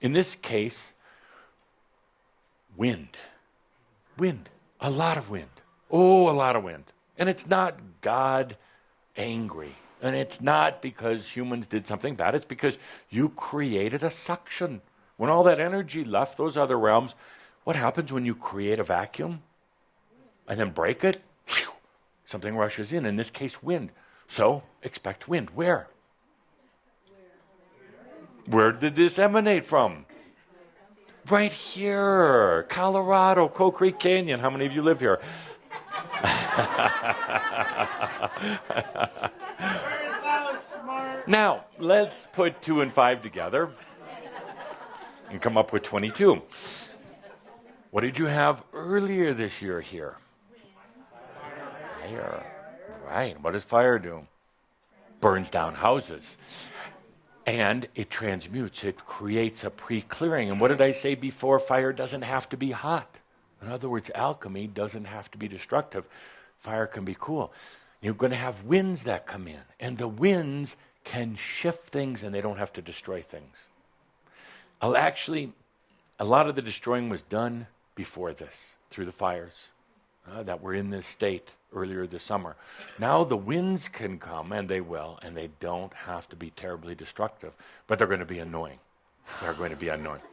In this case, wind. A lot of wind. Oh, a lot of wind. And it's not God angry. And it's not because humans did something bad. It's because you created a suction. When all that energy left those other realms, what happens when you create a vacuum and then break it? Whew, something rushes in this case, wind. So expect wind. Where? Where did this emanate from? Right here, Colorado, Coal Creek Canyon. How many of you live here? Now, let's put 2 and 5 together and come up with 22. What did you have earlier this year here? Fire. Right. What does fire do? Burns down houses. And it transmutes. It creates a pre-clearing. And what did I say before? Fire doesn't have to be hot. In other words, alchemy doesn't have to be destructive. Fire can be cool. You're going to have winds that come in. And the winds can shift things, and they don't have to destroy things. Actually, a lot of the destroying was done before this, through the fires that were in this state earlier this summer. Now the winds can come, and they will, and they don't have to be terribly destructive, but they're going to be annoying. They're going to be annoying.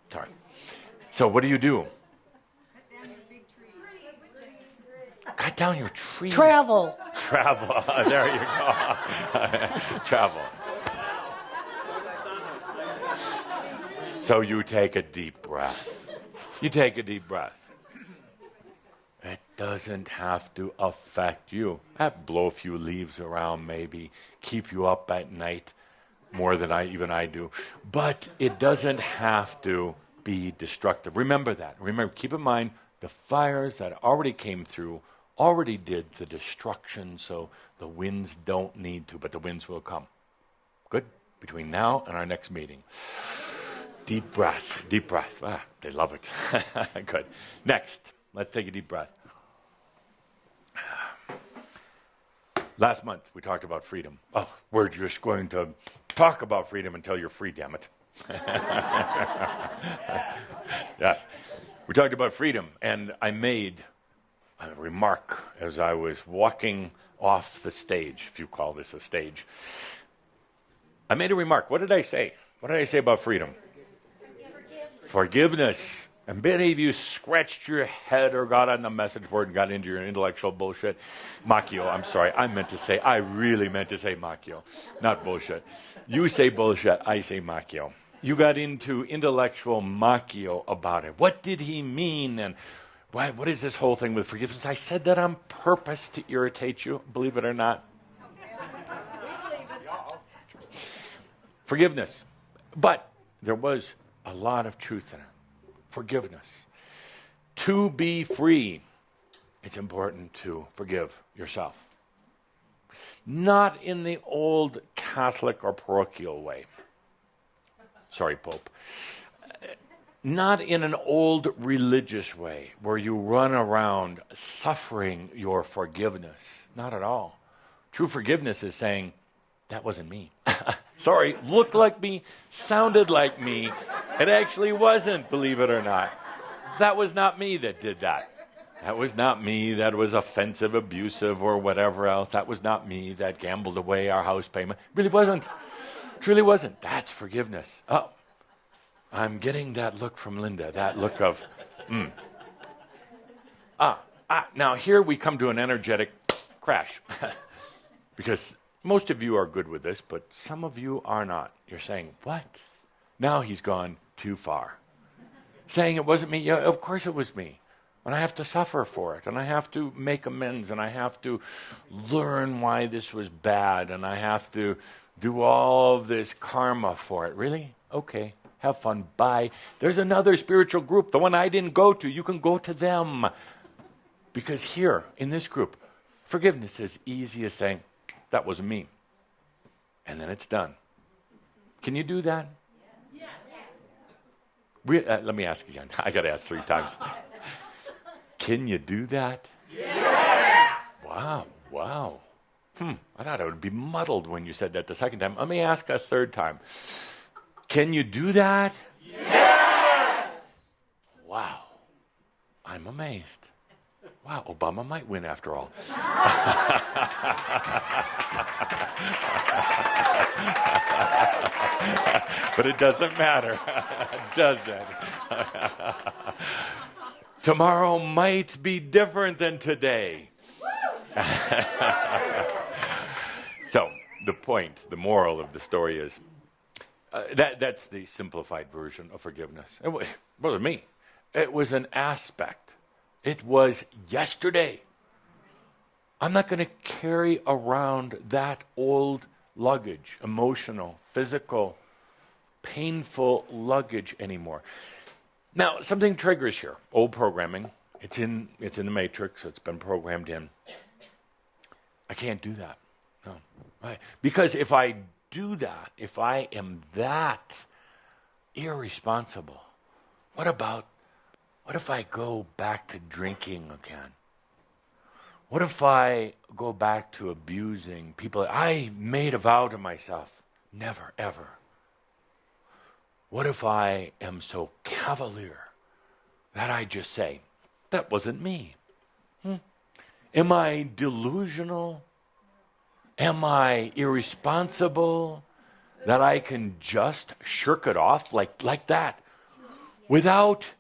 Sorry. So what do you do? Cut down your trees. Travel. There you go. Travel. So you take a deep breath. It doesn't have to affect you. Blow a few leaves around, maybe keep you up at night more than I do. But it doesn't have to be destructive. Remember that. Keep in mind, the fires that already came through already did the destruction, so the winds don't need to, but the winds will come. Good? Between now and our next meeting. Deep breath. They love it. Good. Next, let's take a deep breath. Last month, we talked about freedom. Oh, we're just going to talk about freedom until you're free, damn it. Yes. We talked about freedom, and I made a remark as I was walking off the stage, if you call this a stage. I made a remark. What did I say? What did I say about freedom? Forgiveness. And many of you scratched your head or got on the message board and got into your intellectual bullshit. Macchio, I'm sorry. I really meant to say macchio, not bullshit. You say bullshit, I say macchio. You got into intellectual macchio about it. What did he mean? And what is this whole thing with forgiveness? I said that on purpose to irritate you, believe it or not. Forgiveness. But there was a lot of truth in it. Forgiveness. To be free, it's important to forgive yourself. Not in the old Catholic or parochial way. Sorry, Pope. Not in an old religious way where you run around suffering your forgiveness. Not at all. True forgiveness is saying, that wasn't me. Sorry, looked like me, sounded like me. It actually wasn't, believe it or not. That was not me that did that. That was not me that was offensive, abusive, or whatever else. That was not me that gambled away our house payment. Really wasn't. Truly wasn't. That's forgiveness. Oh, I'm getting that look from Linda, that look of, Now here we come to an energetic crash. Because most of you are good with this, but some of you are not. You're saying, what? Now he's gone too far. Saying it wasn't me. Yeah, of course it was me. And I have to suffer for it. And I have to make amends. And I have to learn why this was bad. And I have to do all of this karma for it. Really? Okay. Have fun. Bye. There's another spiritual group, the one I didn't go to. You can go to them. Because here, in this group, forgiveness is easy as saying, that wasn't me. And then it's done. Can you do that? Yes. Let me ask again. I got to ask 3 times. Can you do that? Yes. Wow. I thought it would be muddled when you said that the second time. Let me ask a 3rd time. Can you do that? Yes. Wow. I'm amazed. Wow, Obama might win after all. But it doesn't matter. Does it? Tomorrow might be different than today. So, the point, the moral of the story is, that's the simplified version of forgiveness. It wasn't me. It was an aspect. It was yesterday. I'm not going to carry around that old luggage, emotional, physical, painful luggage anymore. Now, something triggers here. Old programming. It's in the matrix. It's been programmed in. I can't do that. No. Right. Because if I do that, if I am that irresponsible, what if I go back to drinking again? What if I go back to abusing people? I made a vow to myself, never, ever. What if I am so cavalier that I just say, that wasn't me? Am I delusional? Am I irresponsible that I can just shirk it off like that without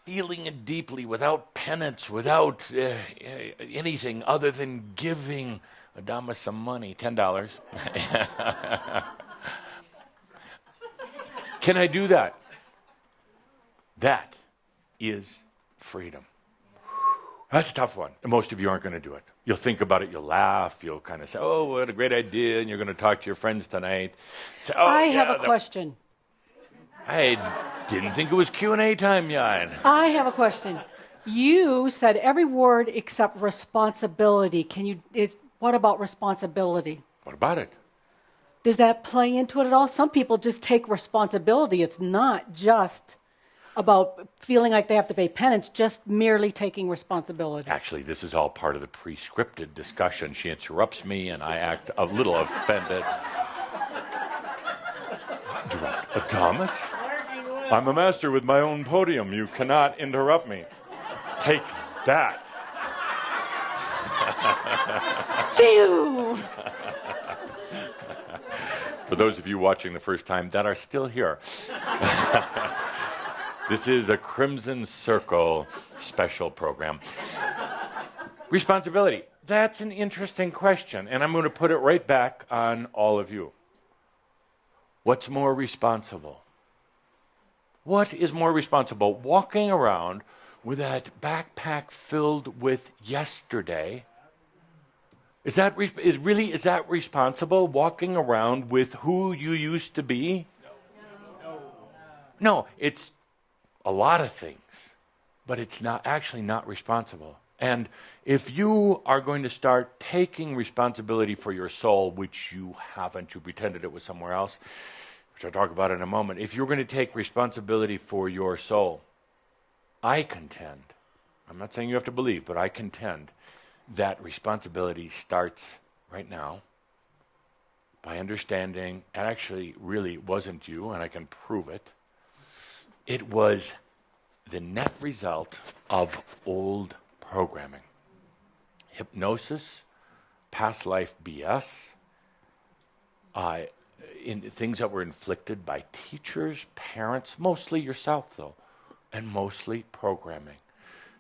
feeling it deeply, without penance, without anything other than giving Adamus some money, $10. Can I do that? That is freedom. That's a tough one. And most of you aren't going to do it. You'll think about it, you'll laugh, you'll kind of say, oh, what a great idea, and you're going to talk to your friends tonight. Say, oh, I have a question. I didn't think it was Q&A time, Jan. I have a question. You said every word except responsibility. What about responsibility? What about it? Does that play into it at all? Some people just take responsibility. It's not just about feeling like they have to pay penance, just merely taking responsibility. Actually, this is all part of the pre-scripted discussion. She interrupts me, and I act a little offended. Adamus? I'm a master with my own podium. You cannot interrupt me. Take that. Phew! For those of you watching the first time that are still here, this is a Crimson Circle special program. Responsibility. That's an interesting question, and I'm going to put it right back on all of you. What's more responsible? What is more responsible? Walking around with that backpack filled with yesterday, Is that responsible, walking around with who you used to be? No, it's a lot of things, but it's not responsible. And if you are going to start taking responsibility for your soul, which you haven't, you pretended it was somewhere else, which I'll talk about in a moment. If you're going to take responsibility for your soul, I contend, I'm not saying you have to believe, but I contend that responsibility starts right now by understanding it actually really wasn't you, and I can prove it. It was the net result of old programming. Hypnosis, past life BS, in things that were inflicted by teachers, parents, mostly yourself though, and mostly programming.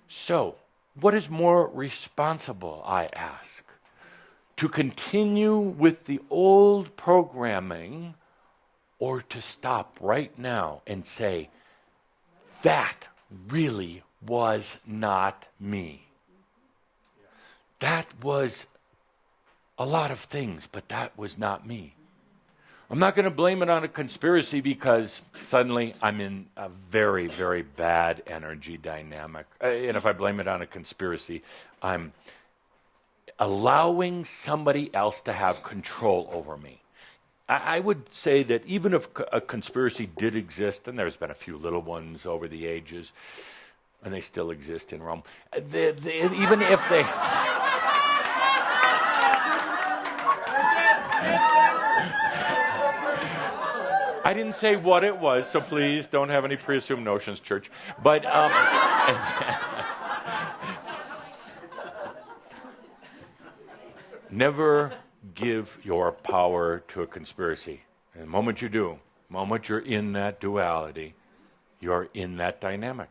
So, what is more responsible, I ask? To continue with the old programming, or to stop right now and say, that really was not me. That was a lot of things, but that was not me. I'm not going to blame it on a conspiracy because suddenly I'm in a very, very bad energy dynamic. And if I blame it on a conspiracy, I'm allowing somebody else to have control over me. I would say that even if a conspiracy did exist, and there's been a few little ones over the ages, and they still exist in Rome, even if they... I didn't say what it was, so please don't have any preassumed notions, church. But never give your power to a conspiracy. And the moment you do, the moment you're in that duality, you're in that dynamic.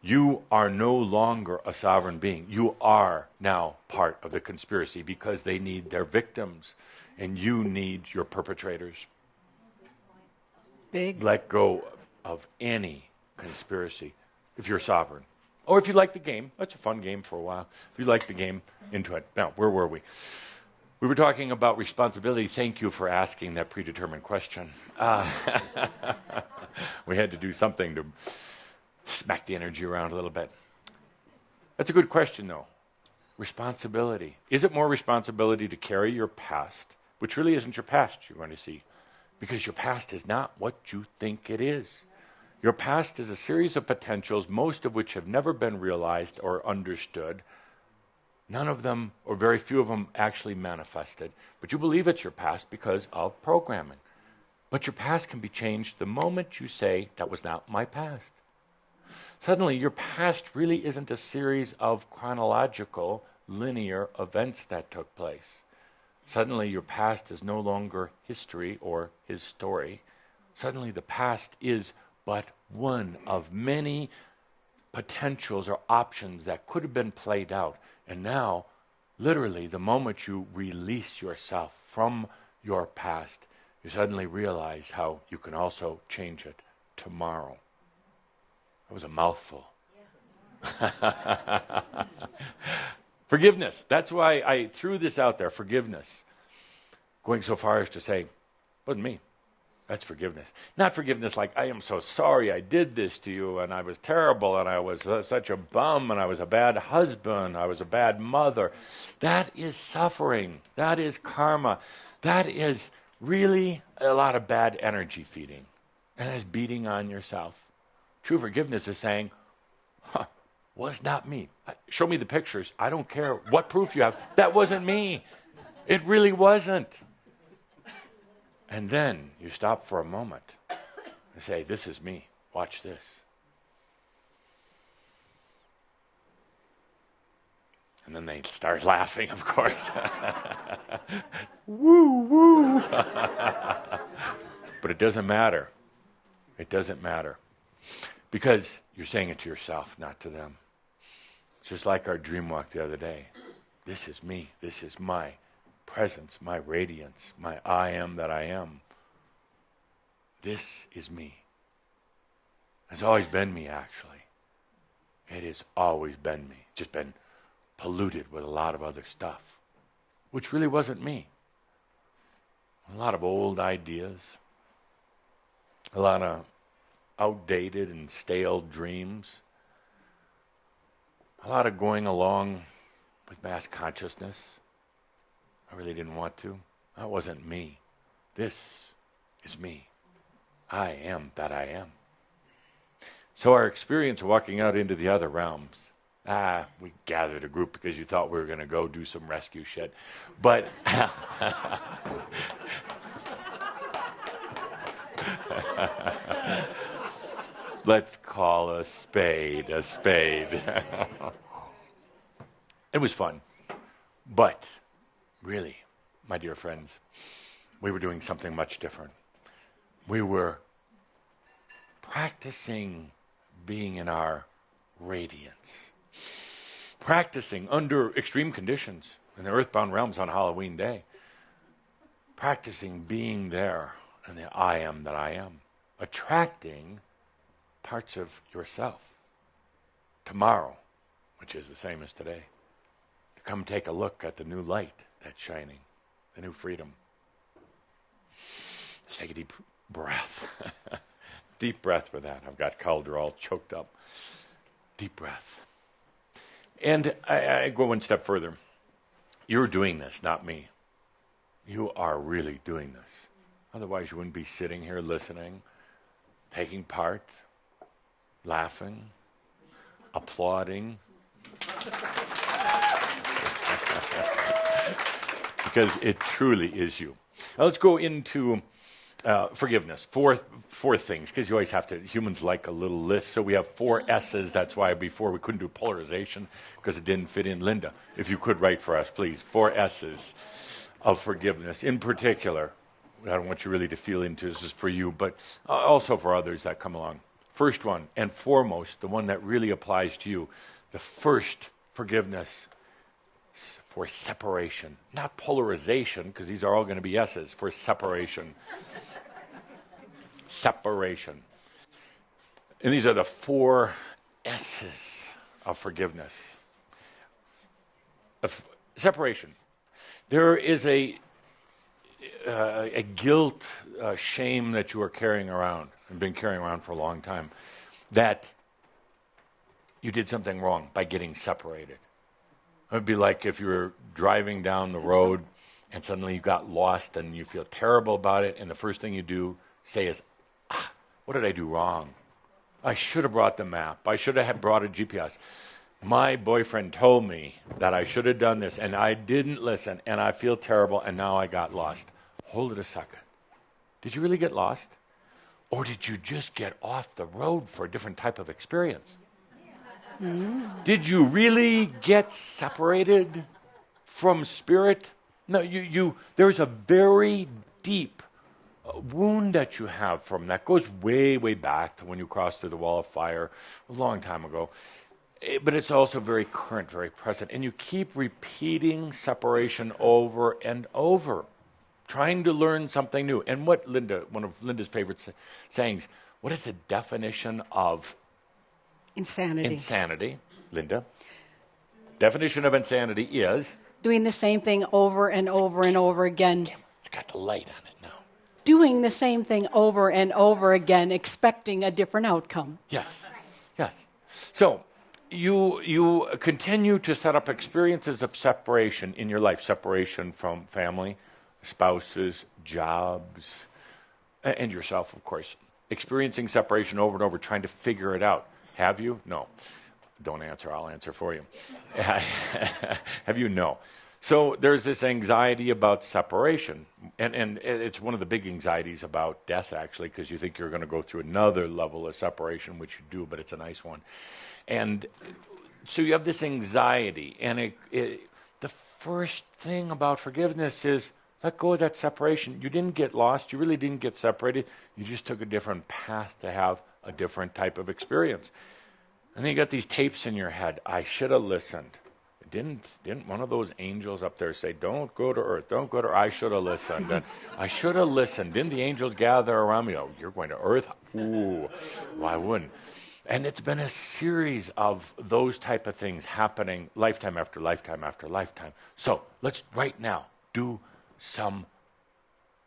You are no longer a sovereign being. You are now part of the conspiracy because they need their victims, and you need your perpetrators. Big. Let go of any conspiracy if you're sovereign. Or if you like the game, that's a fun game for a while. If you like the game, into it. Now, where were we? We were talking about responsibility. Thank you for asking that predetermined question. We had to do something to smack the energy around a little bit. That's a good question, though. Responsibility. Is it more responsibility to carry your past, which really isn't your past, you're going to see? Because your past is not what you think it is. Your past is a series of potentials, most of which have never been realized or understood. None of them, or very few of them, actually manifested. But you believe it's your past because of programming. But your past can be changed the moment you say, that was not my past. Suddenly, your past really isn't a series of chronological, linear events that took place. Suddenly, your past is no longer history or his story. Suddenly, the past is but one of many potentials or options that could have been played out. And now, literally, the moment you release yourself from your past, you suddenly realize how you can also change it tomorrow. That was a mouthful. Yeah. Forgiveness. That's why I threw this out there, forgiveness. Going so far as to say, wasn't me. That's forgiveness. Not forgiveness like, I am so sorry I did this to you, and I was terrible, and I was such a bum, and I was a bad husband, I was a bad mother. That is suffering. That is karma. That is really a lot of bad energy feeding. And it's beating on yourself. True forgiveness is saying, was not me. Show me the pictures. I don't care what proof you have. That wasn't me. It really wasn't. And then you stop for a moment and say, this is me. Watch this. And then they start laughing, of course. Woo, woo. But it doesn't matter. It doesn't matter. Because you're saying it to yourself, not to them. It's just like our dream walk the other day. This is me. This is my presence, my radiance, my I am that I am. This is me. It's always been me, actually. It has always been me. It's just been polluted with a lot of other stuff. which really wasn't me. A lot of old ideas, a lot of outdated and stale dreams, a lot of going along with mass consciousness. I really didn't want to. That wasn't me. This is me. I am that I am. So our experience of walking out into the other realms, we gathered a group because you thought we were going to go do some rescue shit. But let's call a spade a spade. It was fun. But really, my dear friends, we were doing something much different. We were practicing being in our radiance. Practicing under extreme conditions in the earthbound realms on Halloween Day. Practicing being there in the I am that I am. Attracting parts of yourself tomorrow, which is the same as today. To come take a look at the new light that's shining, the new freedom. Let's take a deep breath. Deep breath for that. I've got Calder all choked up. Deep breath. And I go one step further. You're doing this, not me. You are really doing this. Otherwise, you wouldn't be sitting here listening, taking part, laughing, applauding. Because it truly is you. Now let's go into forgiveness. Four things, because you always have to, humans like a little list. So we have 4 S's. That's why before we couldn't do polarization, because it didn't fit in. Linda, if you could write for us, please. 4 S's of forgiveness. In particular, I don't want you really to feel into this is for you, but also for others that come along. First one, and foremost, the one that really applies to you, the first forgiveness for separation. Not polarization, because these are all going to be S's, for separation. Separation. And these are the 4 S's of forgiveness. Of separation. There is a guilt, shame that you are carrying around, and been carrying around for a long time, that you did something wrong by getting separated. It would be like if you were driving down the road and suddenly you got lost and you feel terrible about it, and the first thing you do say is, what did I do wrong? I should have brought the map. I should have brought a GPS. My boyfriend told me that I should have done this, and I didn't listen, and I feel terrible, and now I got lost. Hold it a second. Did you really get lost? Or did you just get off the road for a different type of experience? Did you really get separated from spirit? No, there's a very deep wound that you have from that. Goes way, way back to when you crossed through the wall of fire a long time ago. But it's also very current, very present. And you keep repeating separation over and over, trying to learn something new. And what one of Linda's favorite sayings, what is the definition of insanity? Insanity, Linda. Definition of insanity is? Doing the same thing over and over and over again. It's got the light on it now. Doing the same thing over and over again, expecting a different outcome. Yes, yes. So you continue to set up experiences of separation in your life, separation from family, spouses, jobs, and yourself, of course. Experiencing separation over and over, trying to figure it out. Have you? No. Don't answer, I'll answer for you. Have you? No. So there's this anxiety about separation, and it's one of the big anxieties about death, actually, because you think you're going to go through another level of separation, which you do, but it's a nice one. And so you have this anxiety, and the first thing about forgiveness is let go of that separation. You didn't get lost. You really didn't get separated. You just took a different path to have a different type of experience. And then you got these tapes in your head. I should have listened. Didn't one of those angels up there say, don't go to earth, don't go to earth? I should have listened. And I should have listened. Didn't the angels gather around me? Oh, you're going to earth? Ooh, why wouldn't? And it's been a series of those type of things happening lifetime after lifetime after lifetime. So let's right now do some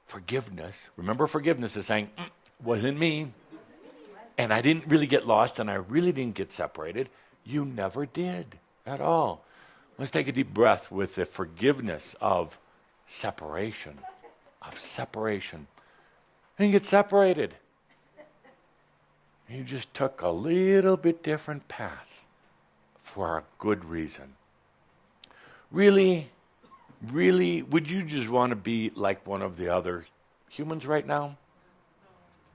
forgiveness. Remember, forgiveness is saying, wasn't me. And I didn't really get lost and I really didn't get separated. You never did at all. Let's take a deep breath with the forgiveness of separation. Of separation. And you get separated. You just took a little bit different path for a good reason. Really, would you just want to be like one of the other humans right now?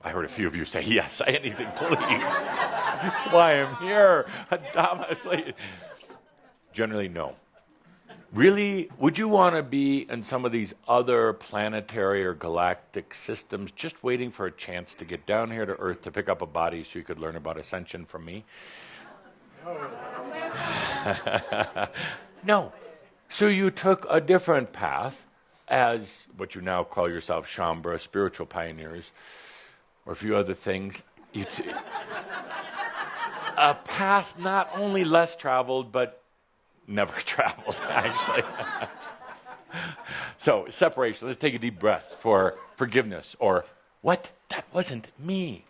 I heard a few of you say, yes, anything, please. That's why I'm here. Adamus, please. Generally, no. Really, would you want to be in some of these other planetary or galactic systems just waiting for a chance to get down here to Earth to pick up a body so you could learn about ascension from me? No. So you took a different path as what you now call yourself Shambra, spiritual pioneers, or a few other things. A path not only less traveled, but never traveled, actually. So, separation. Let's take a deep breath for forgiveness. Or, what? That wasn't me.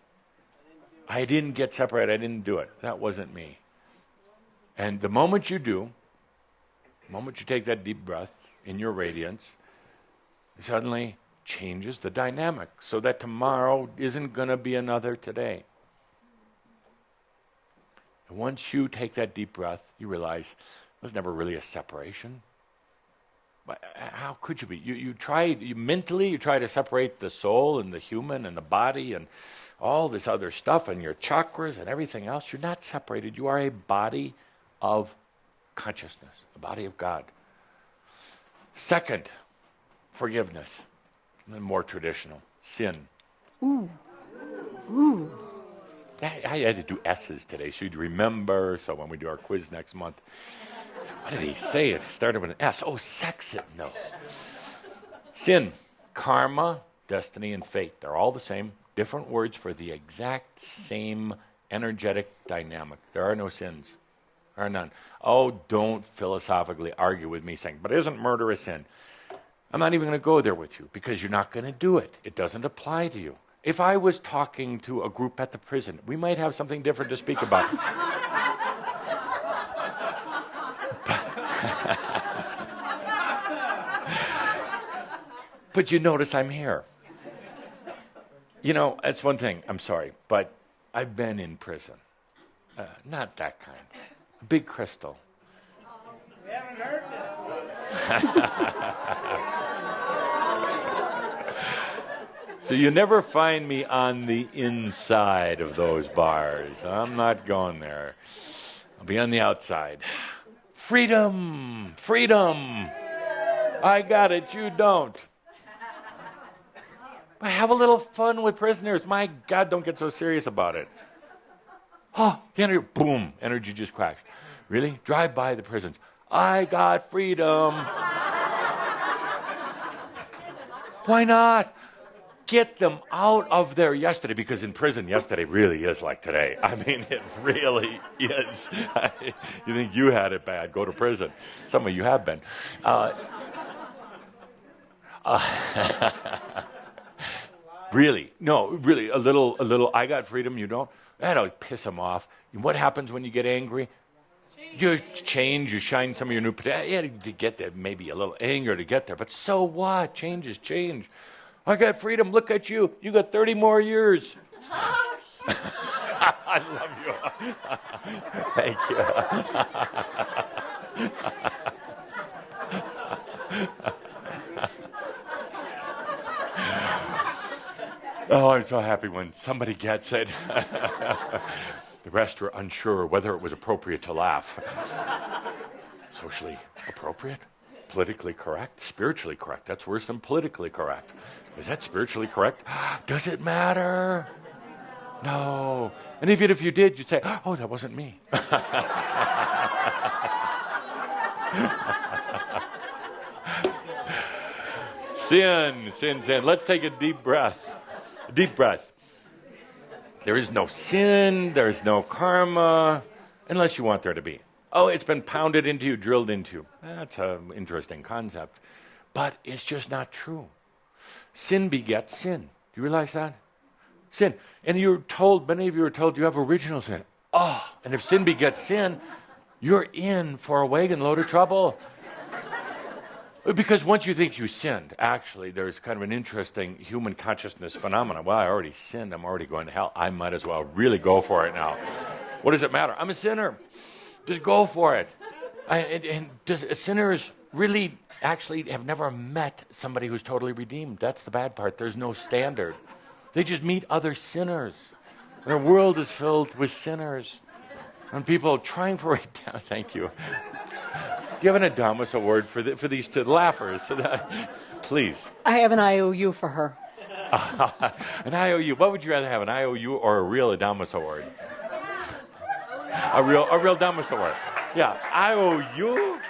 I didn't get separated. I didn't do it. That wasn't me. And the moment you do, the moment you take that deep breath in your radiance, it suddenly changes the dynamic so that tomorrow isn't going to be another today. And once you take that deep breath, you realize there's never really a separation. But how could you be? You mentally try to separate the soul and the human and the body and all this other stuff and your chakras and everything else. You're not separated. You are a body of consciousness, a body of God. Second, forgiveness. And then more traditional, sin. Ooh. I had to do S's today, so you'd remember. So when we do our quiz next month, what did he say? It started with an S. Oh, sex it. No. Sin, karma, destiny, and fate. They're all the same. Different words for the exact same energetic dynamic. There are no sins. There are none. Oh, don't philosophically argue with me saying, but isn't murder a sin? I'm not even going to go there with you because you're not going to do it. It doesn't apply to you. If I was talking to a group at the prison, we might have something different to speak about. But you notice I'm here. You know, that's one thing. I'm sorry, but I've been in prison. Not that kind. A big crystal. We haven't heard this. So you never find me on the inside of those bars. I'm not going there. I'll be on the outside. Freedom! Freedom! I got it, you don't. But have a little fun with prisoners. My God, don't get so serious about it. Oh, the energy, boom, energy just crashed. Really? Drive by the prisons. I got freedom. Why not? Get them out of there yesterday, because in prison yesterday really is like today. I mean, it really is. You think you had it bad, go to prison. Some of you have been. Really, no, really, a little, I got freedom, you don't. That'll piss them off. What happens when you get angry? You change, you shine some of your new potential. Yeah, to get there, maybe a little anger to get there, but so what? Change is change. I got freedom, look at you. You got 30 more years. I love you. Thank you. Oh, I'm so happy when somebody gets it. The rest were unsure whether it was appropriate to laugh. Socially appropriate? Politically correct? Spiritually correct? That's worse than politically correct. Is that spiritually correct? Does it matter? No. And even if you did, you'd say, oh, that wasn't me. Sin. Let's take a deep breath. Deep breath. There is no sin, there's no karma, unless you want there to be. Oh, it's been pounded into you, drilled into you. That's an interesting concept. But it's just not true. Sin begets sin. Do you realize that? Sin. And you're told, many of you are told you have original sin. Oh, and if sin begets sin, you're in for a wagon load of trouble. Because once you think you sinned, actually, there's kind of an interesting human consciousness phenomenon. Well, I already sinned. I'm already going to hell. I might as well really go for it now. What does it matter? I'm a sinner. Just go for it. Sinners really actually have never met somebody who's totally redeemed. That's the bad part. There's no standard. They just meet other sinners. Their world is filled with sinners. And people trying for it. Thank you. Do you have an Adamus award for these two laughers? Please. I have an IOU for her. An IOU. What would you rather have, an IOU or a real Adamus award? A real Adamus award. Yeah. IOU.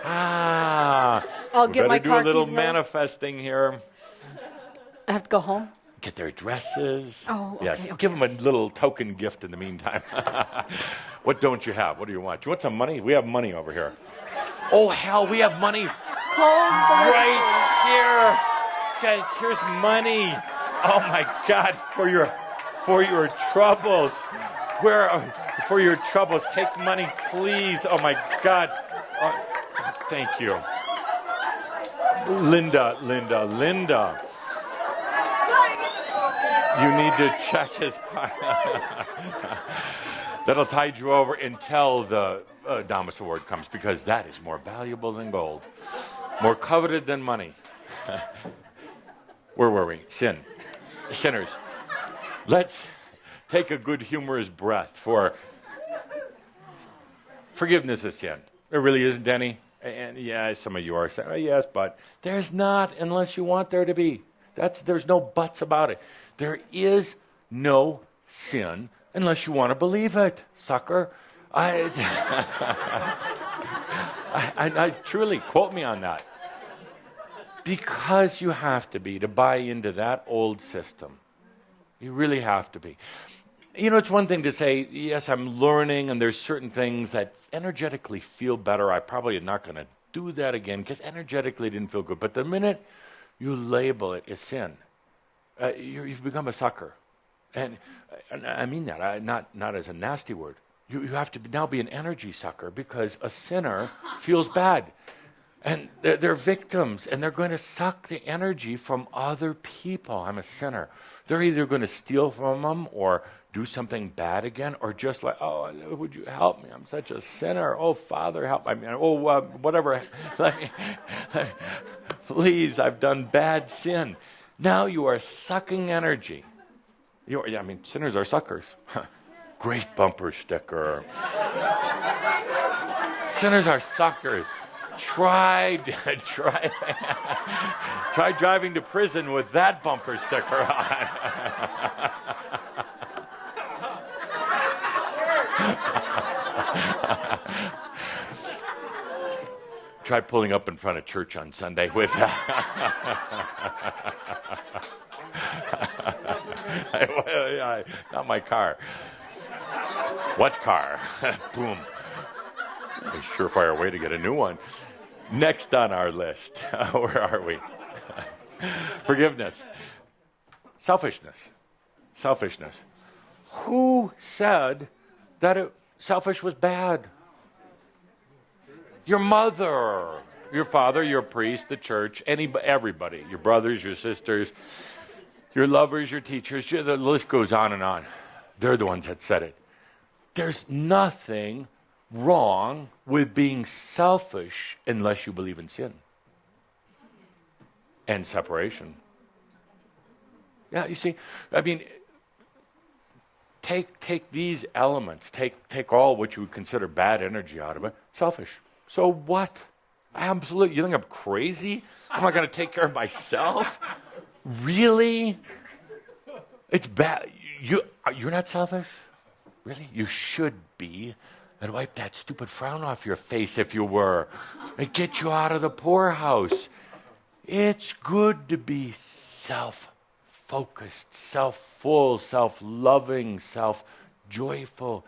I'll get my car keys. Better do a little manifesting here. I have to go home. Get their addresses. Oh, okay, yes. okay. Give them a little token gift in the meantime. What don't you have? What do you want? Do you want some money? We have money over here. Oh, hell, we have money right here. Guys, here's money. Oh, my God, for your troubles. For your troubles, take money, please. Oh, my God. Thank you. Linda. You need to check his That'll tide you over until the Adamus Award comes, because that is more valuable than gold, more coveted than money. Where were we? Sinners. Let's take a good humorous breath for forgiveness of sin. There really isn't any. And yeah, some of you are saying, oh, yes, but there's not unless you want there to be. There's no buts about it. There is no sin unless you want to believe it, sucker. I truly, quote me on that. Because you have to be to buy into that old system. You really have to be. You know, it's one thing to say, yes, I'm learning, and there's certain things that energetically feel better. I probably am not going to do that again because energetically it didn't feel good. But the minute you label it as sin, you've become a sucker. And I mean that, not as a nasty word. You have to now be an energy sucker, because a sinner feels bad. And they're victims, and they're going to suck the energy from other people. I'm a sinner. They're either going to steal from them or do something bad again, or just like, oh, would you help me? I'm such a sinner. Oh, Father, help me. Oh, whatever. Please, I've done bad sin. Now you are sucking energy. Sinners are suckers. Great bumper sticker. Sinners are suckers. Try driving to prison with that bumper sticker on. Try pulling up in front of church on Sunday with not my car. What car? Boom. A surefire way to get a new one. Next on our list, where are we? Forgiveness. Selfishness. Who said that selfish was bad? Your mother, your father, your priest, the church, everybody, your brothers, your sisters, your lovers, your teachers, the list goes on and on. They're the ones that said it. There's nothing wrong with being selfish unless you believe in sin and separation. Yeah, you see, take these elements, take all what you would consider bad energy out of it. Selfish. So what? Absolutely. You think I'm crazy? I'm not going to take care of myself? Really? It's bad. You're not selfish? Really? You should be. And wipe that stupid frown off your face if you were. And get you out of the poorhouse. It's good to be self-focused. self-focused, self-full, self-loving, self-joyful,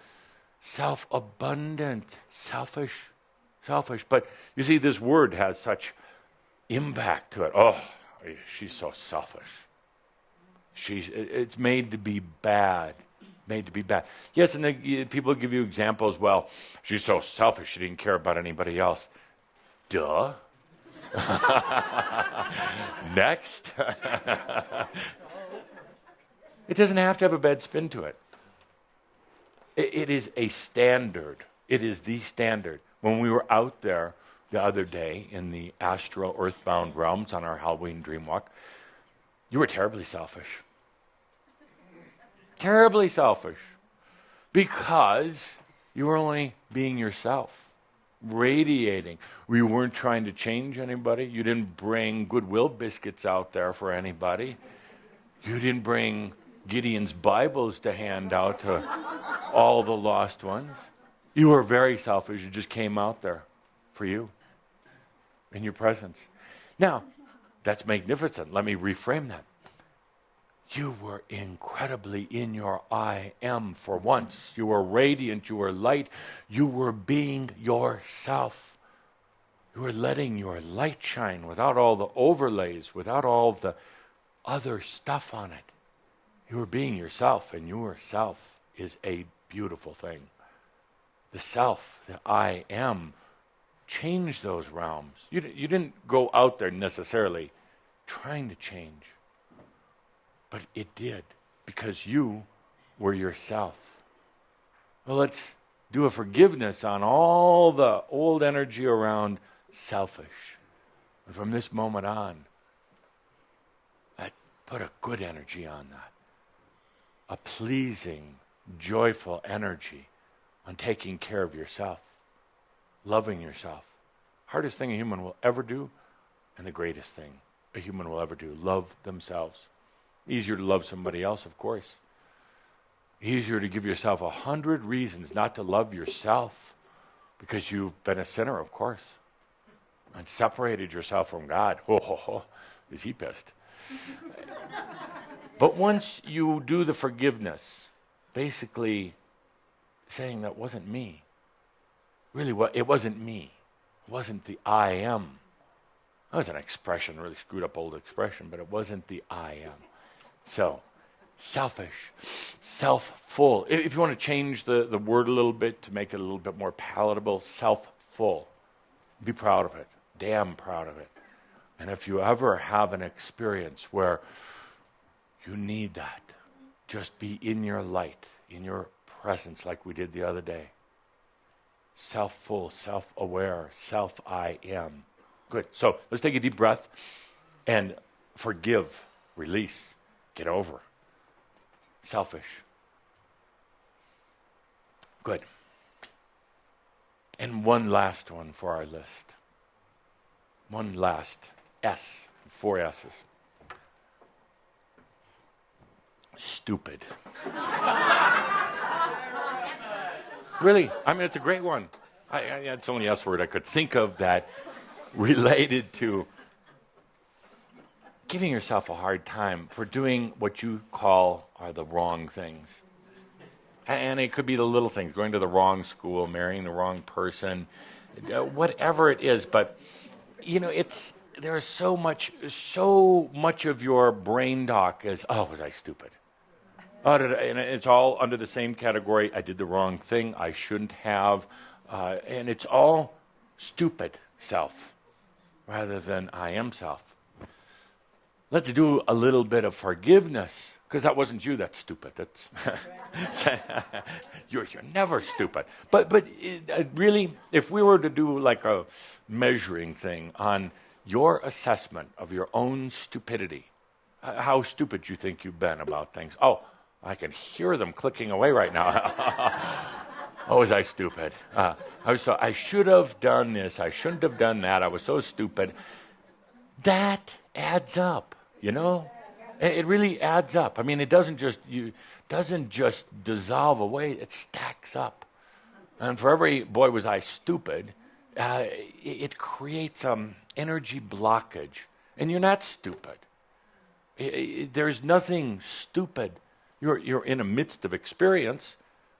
self-abundant, selfish. But you see, this word has such impact to it. Oh, she's so selfish. It's made to be bad. Made to be bad. Yes, and people give you examples. Well, she's so selfish, she didn't care about anybody else. Duh. Next. It doesn't have to have a bad spin to it. It is a standard. It is the standard. When we were out there the other day in the astral earthbound realms on our Halloween dream walk, you were terribly selfish. Terribly selfish. Because you were only being yourself, radiating. We weren't trying to change anybody. You didn't bring Goodwill biscuits out there for anybody. You didn't bring Gideon's Bibles to hand out to all the lost ones. You were very selfish. You just came out there for you, in your presence. Now, that's magnificent. Let me reframe that. You were incredibly in your I am for once. You were radiant. You were light. You were being yourself. You were letting your light shine without all the overlays, without all the other stuff on it. You were being yourself, and yourself is a beautiful thing. The self, the I am, changed those realms. You didn't go out there necessarily trying to change. But it did, because you were yourself. Well, let's do a forgiveness on all the old energy around selfish. And from this moment on, I put a good energy on that. A pleasing, joyful energy on taking care of yourself, loving yourself. Hardest thing a human will ever do, and the greatest thing a human will ever do, love themselves. Easier to love somebody else, of course. Easier to give yourself 100 reasons not to love yourself because you've been a sinner, of course, and separated yourself from God. Is he pissed? But once you do the forgiveness, basically saying that wasn't me. Really, it wasn't me. It wasn't the I am. That was an expression, really screwed up old expression, but it wasn't the I am. So, selfish, self-full. If you want to change the word a little bit to make it a little bit more palatable, self-full. Be proud of it. Damn proud of it. And if you ever have an experience where you need that, just be in your light, in your presence like we did the other day. Self-full, self-aware, self-I am. Good. So let's take a deep breath and forgive, release. Get over. Selfish. Good. And one last one for our list. One last S. 4 S's. Stupid. Really, I mean, it's a great one. It's the only S word I could think of that related to giving yourself a hard time for doing what you call are the wrong things. And it could be the little things, going to the wrong school, marrying the wrong person, whatever it is. But, you know, there's so much of your brain talk is, was I stupid? And it's all under the same category. I did the wrong thing. I shouldn't have. And it's all stupid self rather than I am self. Let's do a little bit of forgiveness, because that wasn't you. That's stupid. That's you're never stupid. But really, if we were to do like a measuring thing on your assessment of your own stupidity, how stupid you think you've been about things. Oh, I can hear them clicking away right now. Oh, was I stupid? I should have done this. I shouldn't have done that. I was so stupid. That adds up. You know, it really adds up. I mean, it doesn't just dissolve away. It stacks up. And for every boy was I stupid, it creates energy blockage. And you're not stupid. There's nothing stupid. You're in the midst of experience.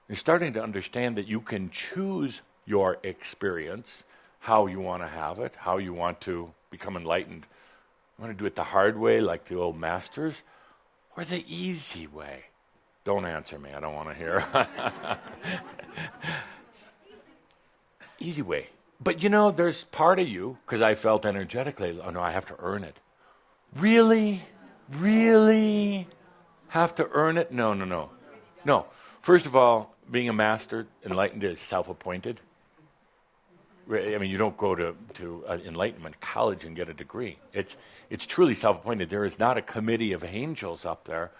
You're starting to understand that you can choose your experience, how you want to have it, how you want to become enlightened. You want to do it the hard way, like the old masters, or the easy way? Don't answer me. I don't want to hear. Easy way. But there's part of you, because I felt energetically, oh no, I have to earn it. Really? Really have to earn it? No. No. First of all, being a master, enlightened, is self-appointed. I mean, you don't go to enlightenment college and get a degree. It's truly self-appointed. There is not a committee of angels up there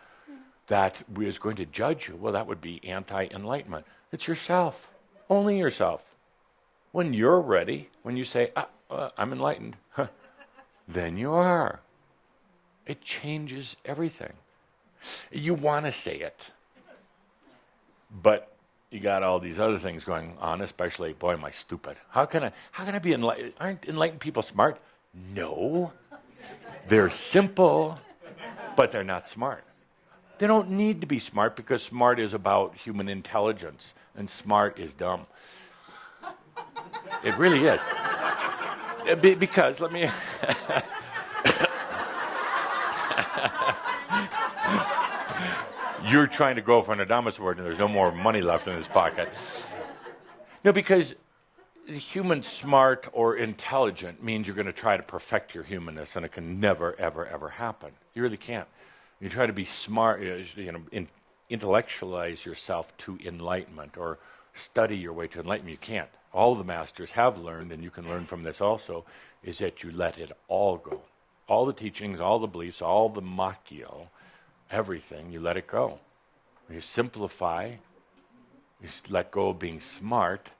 that is going to judge you. Well, that would be anti-enlightenment. It's yourself, only yourself. When you're ready, when you say, I'm enlightened, then you are. It changes everything. You want to say it, but you got all these other things going on, especially, boy, am I stupid. How can I be enlightened? Aren't enlightened people smart? No. They're simple, but they're not smart. They don't need to be smart because smart is about human intelligence, and smart is dumb. It really is. Because, let me... You're trying to go for an Adamus award and there's no more money left in his pocket. No, because human smart or intelligent means you're going to try to perfect your humanness, and it can never, ever, ever happen. You really can't. You try to be smart, intellectualize yourself to enlightenment or study your way to enlightenment. You can't. All the masters have learned, and you can learn from this also, is that you let it all go. All the teachings, all the beliefs, all the makyo, everything, you let it go. You simplify, you let go of being smart,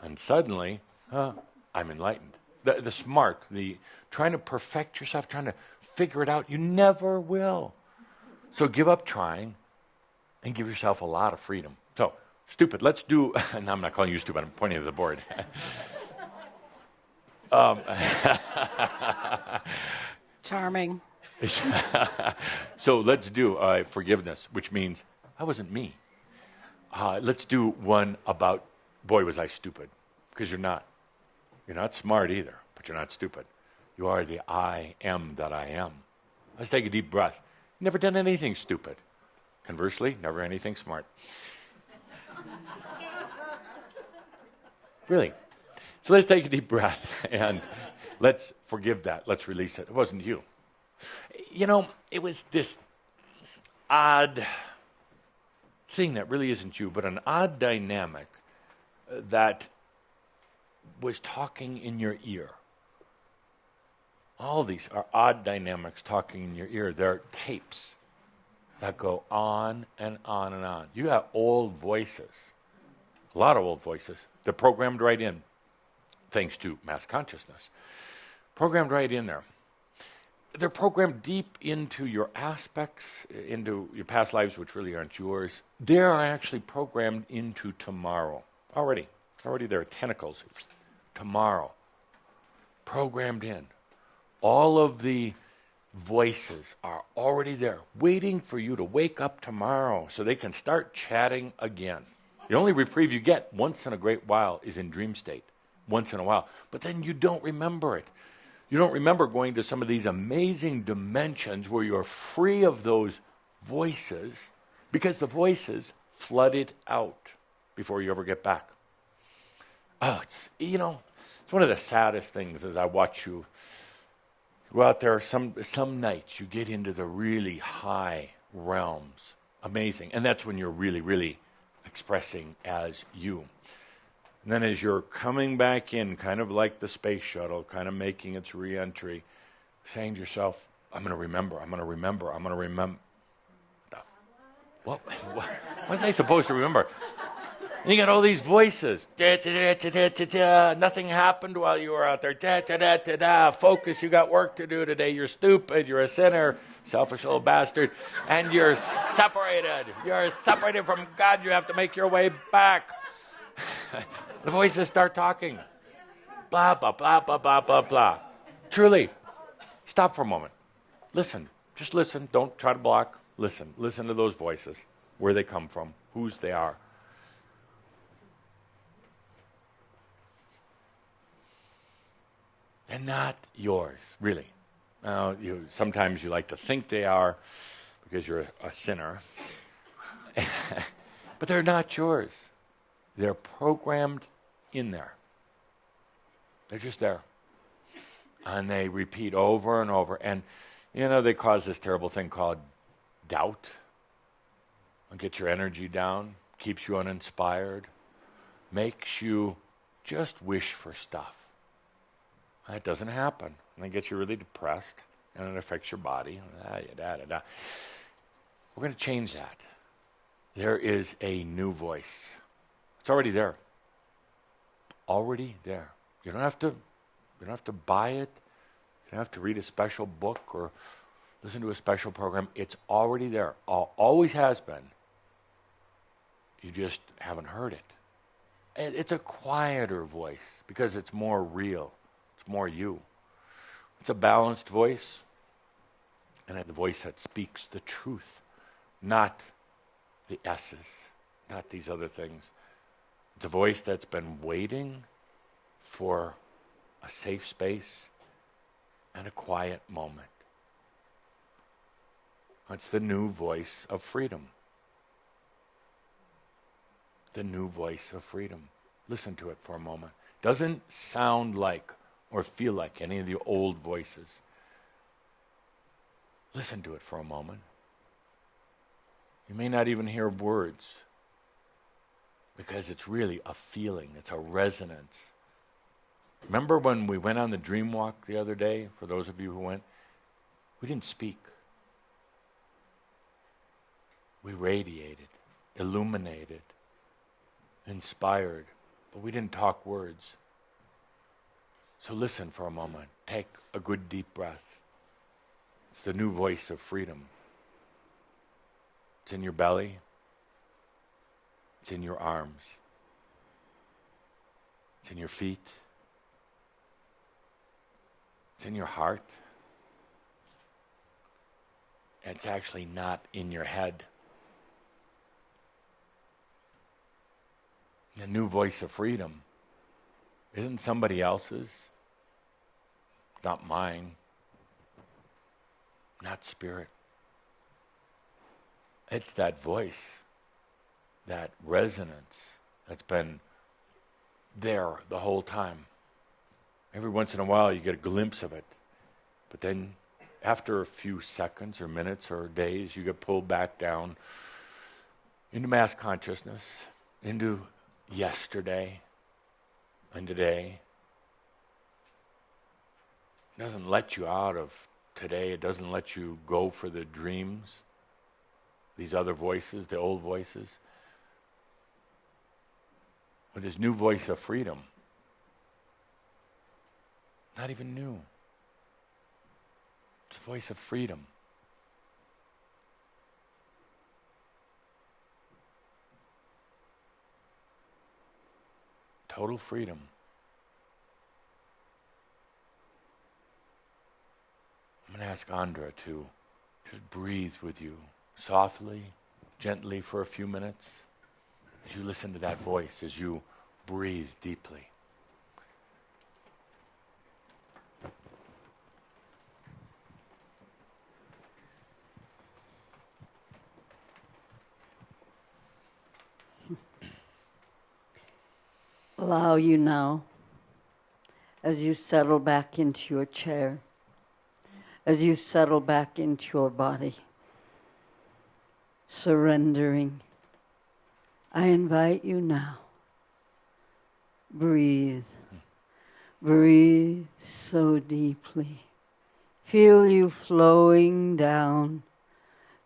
and suddenly, I'm enlightened. The smart, the trying to perfect yourself, trying to figure it out, you never will. So give up trying and give yourself a lot of freedom. So, stupid, let's do, and I'm not calling you stupid, I'm pointing at the board. Charming. So let's do forgiveness, which means, that wasn't me. Let's do one about, boy, was I stupid. Because you're not. You're not smart either, but you're not stupid. You are the I am that I am. Let's take a deep breath. Never done anything stupid. Conversely, never anything smart. Really. So let's take a deep breath and let's forgive that. Let's release it. It wasn't you. It was this odd thing that really isn't you, but an odd dynamic that was talking in your ear. All these are odd dynamics talking in your ear. They're tapes that go on and on and on. You got old voices, a lot of old voices. They're programmed right in, thanks to mass consciousness. Programmed right in there. They're programmed deep into your aspects, into your past lives, which really aren't yours. They are actually programmed into tomorrow. Already there are tentacles. Tomorrow. Programmed in. All of the voices are already there, waiting for you to wake up tomorrow so they can start chatting again. The only reprieve you get once in a great while is in dream state, once in a while. But then you don't remember it. You don't remember going to some of these amazing dimensions where you're free of those voices because the voices flood it out before you ever get back. Oh, it's one of the saddest things as I watch you go out there. Some nights you get into the really high realms. Amazing. And that's when you're really, really expressing as you. And then as you're coming back in, kind of like the space shuttle, kind of making its re-entry, saying to yourself, I'm going to remember. What was I supposed to remember? And you got all these voices. Nothing happened while you were out there. Focus, you got work to do today. You're stupid. You're a sinner. Selfish little bastard. And you're separated. You're separated from God. You have to make your way back. The voices start talking. Blah, blah, blah, blah, blah, blah, blah. Truly, stop for a moment. Listen. Just listen. Don't try to block. Listen. Listen to those voices, where they come from, whose they are. And not yours, really. Now, sometimes you like to think they are because you're a sinner. But they're not yours. They're programmed in there. They're just there. And they repeat over and over. And, they cause this terrible thing called doubt. It'll get your energy down, keeps you uninspired, makes you just wish for stuff. That doesn't happen. And it gets you really depressed, and it affects your body. We're going to change that. There is a new voice. It's already there. Already there. You don't have to buy it. You don't have to read a special book or listen to a special program. It's already there. Always has been. You just haven't heard it. And it's a quieter voice because it's more real. It's more you. It's a balanced voice, and a voice that speaks the truth, not the S's, not these other things. It's a voice that's been waiting for a safe space and a quiet moment. It's the new voice of freedom. The new voice of freedom. Listen to it for a moment. Doesn't sound like or feel like any of the old voices. Listen to it for a moment. You may not even hear words because it's really a feeling. It's a resonance. Remember when we went on the dream walk the other day, for those of you who went? We didn't speak. We radiated, illuminated, inspired, but we didn't talk words. So listen for a moment. Take a good deep breath. It's the new voice of freedom. It's in your belly. It's in your arms. It's in your feet. It's in your heart. And it's actually not in your head. The new voice of freedom isn't somebody else's, not mine, not spirit. It's that voice, that resonance that's been there the whole time. Every once in a while you get a glimpse of it, but then after a few seconds or minutes or days, you get pulled back down into mass consciousness, into yesterday and today. It doesn't let you out of today. It doesn't let you go for the dreams, these other voices, the old voices. But this new voice of freedom, not even new. It's a voice of freedom. Total freedom. I'm going to ask Andra to just breathe with you softly, gently for a few minutes as you listen to that voice, as you breathe deeply. Allow you now, as you settle back into your chair, as you settle back into your body, surrendering, I invite you now, breathe. Breathe so deeply. Feel you flowing down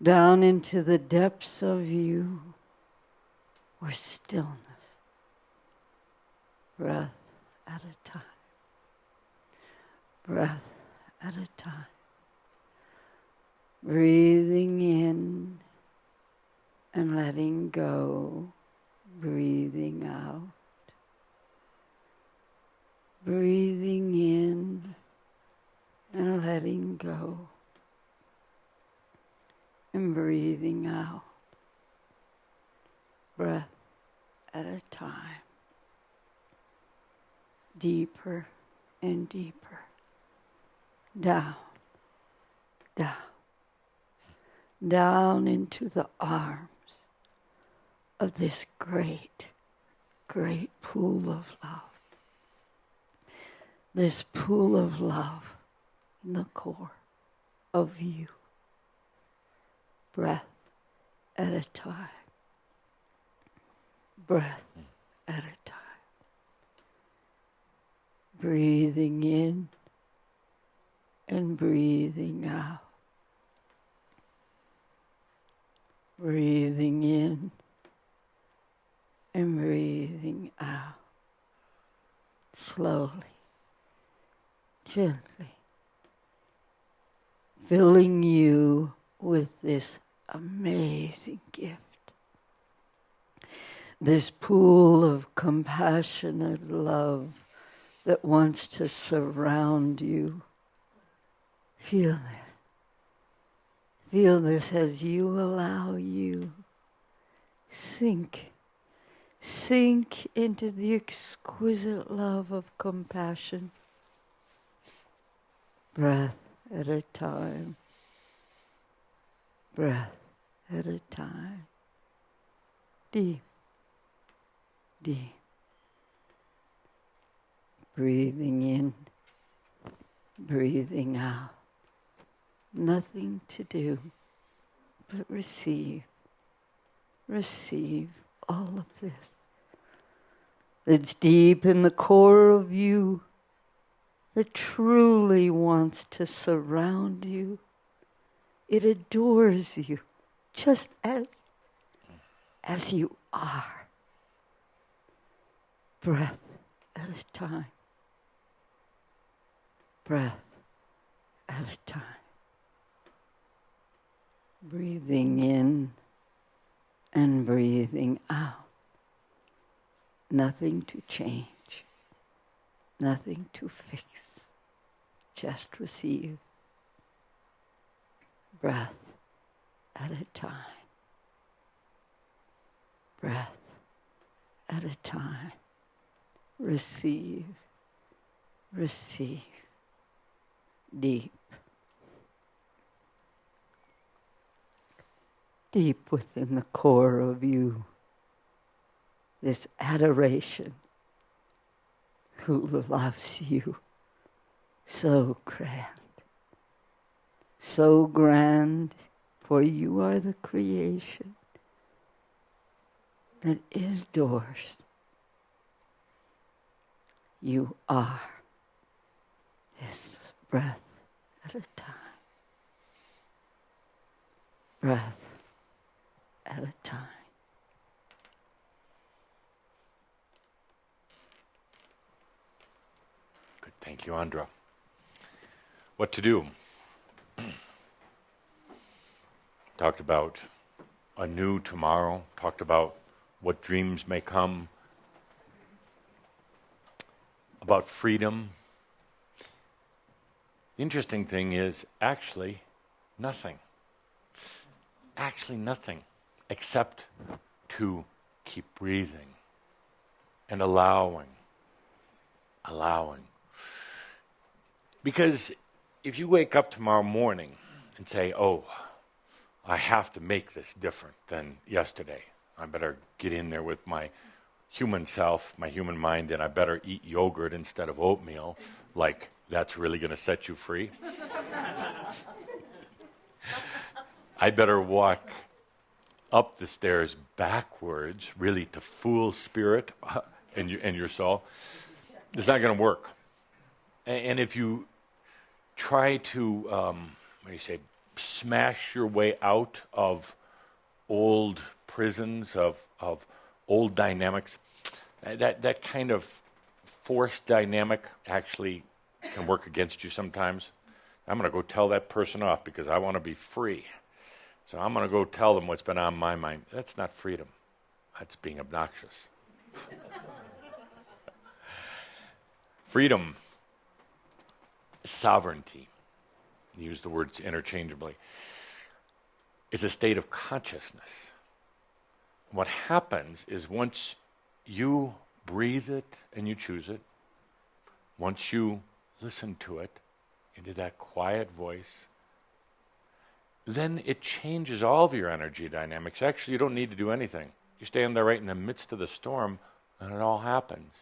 into the depths of you, or stillness. Breath at a time. Breath at a time. Breathing in and letting go. Breathing out. Breathing in and letting go. and breathing out. Breath at a time. Deeper and deeper. Down, down, down into the arms of this great, great pool of love. This pool of love in the core of you. Breath at a time. Breath at a time. Breathing in and breathing out. Breathing in and breathing out. Slowly, gently, filling you with this amazing gift. This pool of compassionate love that wants to surround you. Feel this. Feel this as you allow you. Sink into the exquisite love of compassion. Breath at a time. Breath at a time. Deep, deep. Breathing in, breathing out. Nothing to do but receive. Receive all of this. That's deep in the core of you, that truly wants to surround you. It adores you just as you are. Breath at a time. Breath at a time. Breathing in and breathing out. Nothing to change. Nothing to fix. Just receive. Breath at a time. Breath at a time. Receive. Receive. Deep. Deep within the core of you, this adoration who loves you so grand, for you are the creation that adores. You are this breath at a time. Breath at a time. Good. Thank you, Andra. What to do? Talked about a new tomorrow. Talked about what dreams may come. About freedom. The interesting thing is actually nothing. Actually nothing. Except to keep breathing and allowing. Because if you wake up tomorrow morning and say, oh, I have to make this different than yesterday. I better get in there with my human self, my human mind, and I better eat yogurt instead of oatmeal, like that's really going to set you free. I better walk up the stairs backwards, really to fool spirit and your soul. It's not going to work. And if you try to, smash your way out of old prisons, of old dynamics, that kind of forced dynamic actually can work against you sometimes. I'm going to go tell that person off because I want to be free. So I'm going to go tell them what's been on my mind. That's not freedom. That's being obnoxious. Freedom, sovereignty. Use the words interchangeably. is a state of consciousness. What happens is once you breathe it and you choose it, once you listen to it, into that quiet voice, then it changes all of your energy dynamics. Actually, you don't need to do anything. You stand there right in the midst of the storm, and it all happens.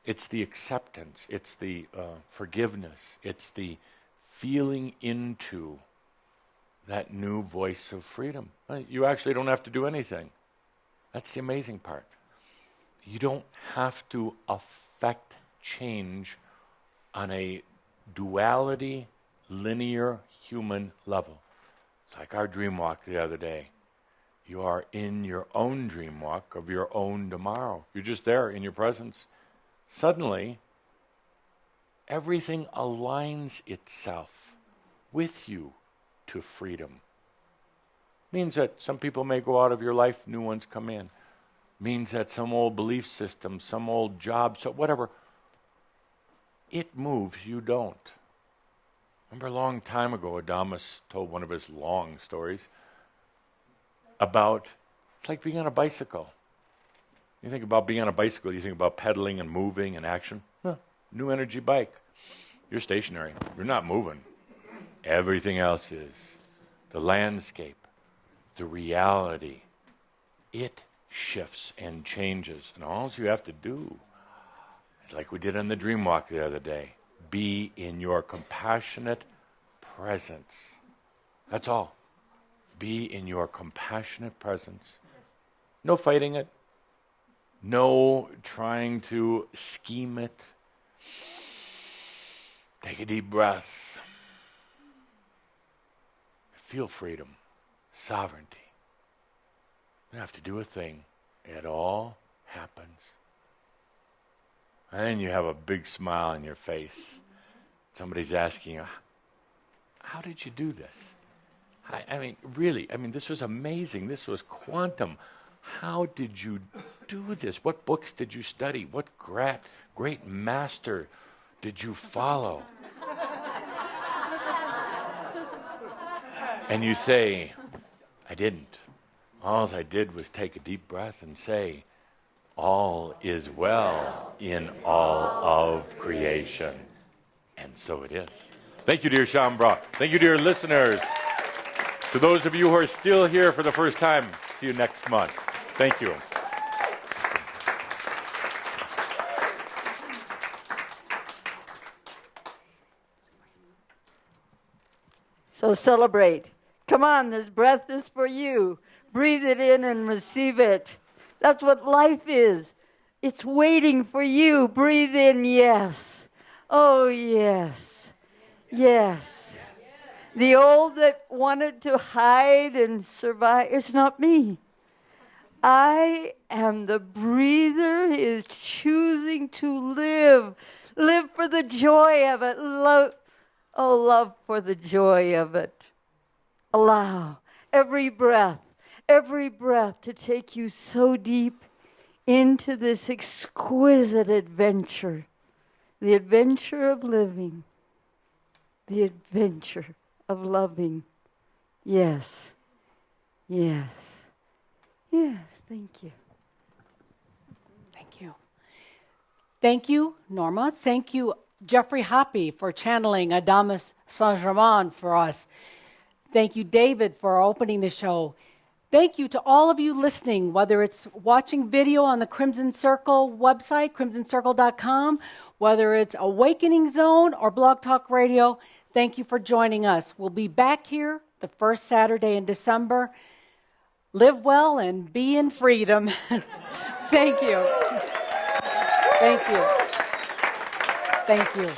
It's the acceptance. It's the forgiveness. It's the feeling into that new voice of freedom. You actually don't have to do anything. That's the amazing part. You don't have to affect change on a duality, linear human level. It's like our dream walk the other day. You are in your own dream walk of your own tomorrow. You're just there in your presence. Suddenly, everything aligns itself with you to freedom. Means that some people may go out of your life, new ones come in. Means that some old belief system, some old job, so whatever, it moves, you don't. Remember a long time ago, Adamus told one of his long stories about, it's like being on a bicycle. You think about being on a bicycle, you think about pedaling and moving and action. New energy bike. You're stationary. You're not moving. Everything else is. The landscape, the reality, it shifts and changes. And all you have to do, it's like we did on the dream walk the other day, be in your compassionate presence. That's all. Be in your compassionate presence. No fighting it. No trying to scheme it. Take a deep breath. Feel freedom, sovereignty. You don't have to do a thing. It all happens. And then you have a big smile on your face. Somebody's asking you, how did you do this? I mean, really, this was amazing. This was quantum. How did you do this? What books did you study? What great master did you follow? And you say, I didn't. All I did was take a deep breath and say, all is well in all of creation. And so it is. Thank you, dear Shambra. Thank you, dear listeners. To those of you who are still here for the first time, see you next month. Thank you. So celebrate. Come on, this breath is for you. Breathe it in and receive it. That's what life is. It's waiting for you. Breathe in, yes. Oh, yes. Yes. The old that wanted to hide and survive, it's not me. I am the breather who is choosing to live. Live for the joy of it. Love for the joy of it. Allow every breath to take you so deep into this exquisite adventure. The adventure of living. The adventure of loving. Yes. Yes. Yes. Thank you. Thank you. Thank you, Norma. Thank you, Jeffrey Hoppy, for channeling Adamus Saint-Germain for us. Thank you, David, for opening the show. Thank you to all of you listening, whether it's watching video on the Crimson Circle website, crimsoncircle.com, whether it's Awakening Zone or Blog Talk Radio. Thank you for joining us. We'll be back here the first Saturday in December. Live well and be in freedom. Thank you. Thank you. Thank you.